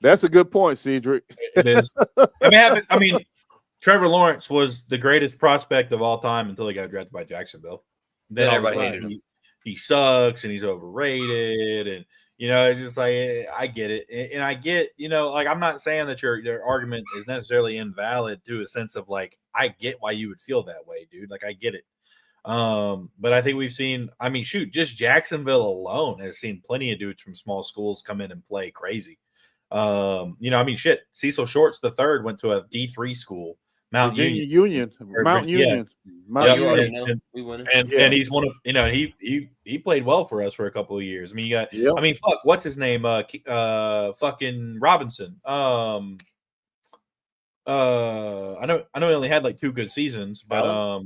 That's a good point, Cedric. It is. I mean, Trevor Lawrence was the greatest prospect of all time until he got drafted by Jacksonville. Then everybody hated him. He sucks and he's overrated, and it's just like I get it, and I get like I'm not saying that your argument is necessarily invalid to a sense of like I get why you would feel that way, dude. Like I get it, but I think we've seen. I mean, shoot, just Jacksonville alone has seen plenty of dudes from small schools come in and play crazy. I mean, shit. Cecil Shorts the third went to a D3 school, Mount Union. And he's one of he played well for us for a couple of years. I mean, you got. Yep. I mean, fuck, what's his name? Fucking Robinson. I know he only had like 2 good seasons, but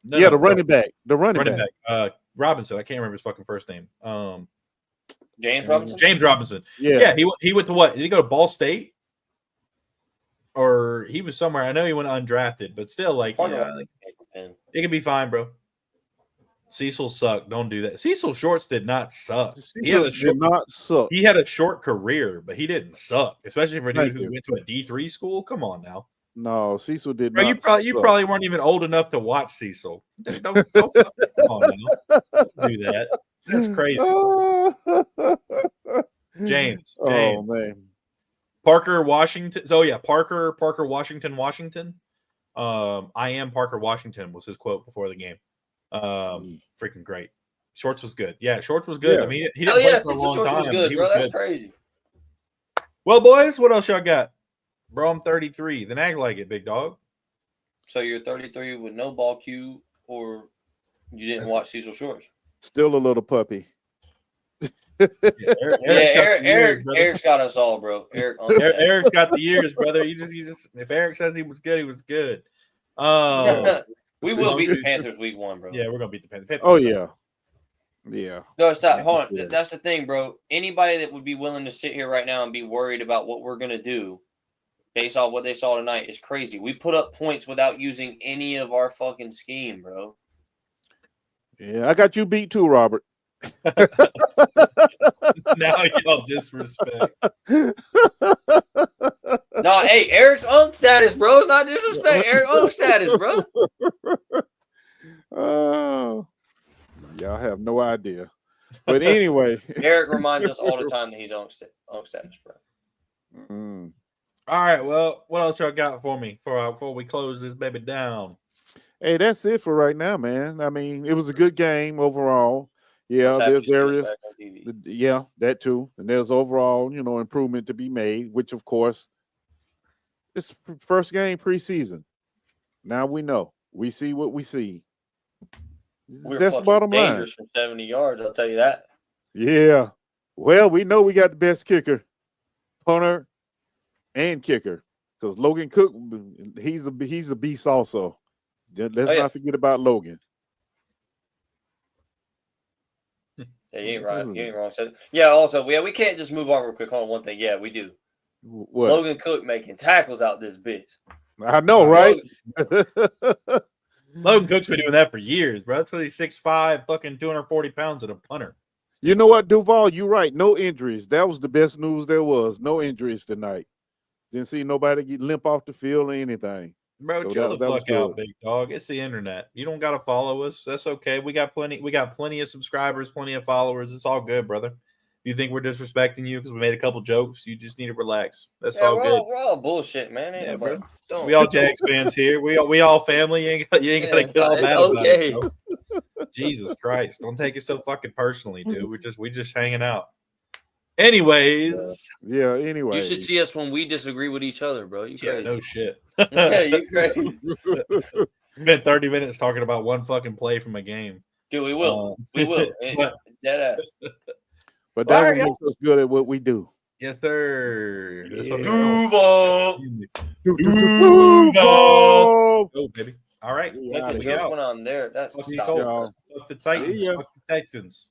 the running back. Robinson. I can't remember his fucking first name. James Robinson. James Robinson. Yeah. He went to what? Did he go to Ball State? Or he was somewhere. I know he went undrafted, but still, like, it could be fine, bro. Cecil sucked. Don't do that. Cecil Shorts did not suck. He had a short career, but he didn't suck, especially for a dude who went to a D3 school. Come on now. No, Cecil did not. You probably weren't even old enough to watch Cecil. Don't come on now. Don't do that. That's crazy. James. Oh man. Parker Washington. So yeah, Parker Washington. I am Parker Washington was his quote before the game. Freaking great. Shorts was good. Yeah, Shorts was good. Yeah. I mean, he didn't play for a long time. Was good, bro. That's crazy. Well, boys, what else y'all got? Bro, I'm 33. Then act like it, big dog. So you're 33 with no ball cue, or you didn't watch Cecil Shorts? Still a little puppy. Eric's got us all, bro. Eric's got the years, brother. You just if Eric says he was good, he was good. We will beat the Panthers week 1, bro. Yeah, we're gonna beat the Panthers. Oh yeah. Yeah. No, stop. Hold on. That's the thing, bro. Anybody that would be willing to sit here right now and be worried about what we're gonna do based on what they saw tonight is crazy. We put up points without using any of our fucking scheme, bro. Yeah, I got you beat too, Robert. Now y'all disrespect. No, hey, Eric's own status, bro. It's not disrespect. Eric's own status, bro. Oh, y'all have no idea. But anyway, Eric reminds us all the time that he's own status, bro. Mm. All right. Well, what else y'all got for me before we close this baby down? Hey, that's it for right now, man. I mean, it was a good game overall. Yeah, there's areas. Yeah, that too. And there's overall, improvement to be made, which of course, it's first game preseason. Now we know. We see what we see. That's the bottom line. From 70 yards, I'll tell you that. Yeah. Well, we know we got the best kicker, punter, and kicker. Because Logan Cook, he's a beast also. Let's not forget about Logan. Yeah, you ain't right. You ain't wrong. So, yeah, also, we can't just move on real quick on one thing. Yeah, we do. What? Logan Cook making tackles out this bitch. I know, right? Logan Cook's been doing that for years, bro. That's why he's 6'5", fucking 240 pounds at a punter. You know what, Duval? You're right. No injuries. That was the best news there was. No injuries tonight. Didn't see nobody get limp off the field or anything. Bro, So chill that the was fuck out, good. big dog. It's the internet. You don't gotta follow us. That's okay. We got plenty of subscribers, plenty of followers. It's all good, brother. You think we're disrespecting you because we made a couple jokes? You just need to relax. That's Yeah, all good. we're all bullshit, man. Ain't Yeah, nobody. bro. Don't. We all Jags fans here. We all family. You ain't gotta Yeah, get all it's mad okay. about it, bro. Jesus Christ. Don't take it so fucking personally, dude. We just hanging out. Anyways. Yeah. Anyway, You should see us when we disagree with each other, bro. You Yeah, crazy? no shit. Yeah, you crazy, Spent 30 minutes talking about one fucking play from a game. dude. We will. We will. But- Dead ass. but that Alright, what makes us good at what we do. Yes, sir. That's what Yeah. we're Duval. Duval. Oh, baby. All right. We Make outta a We here. joke out. when I'm there. That's Fuck Peace, stop. y'all. the Titans. See ya. Fuck the Texans.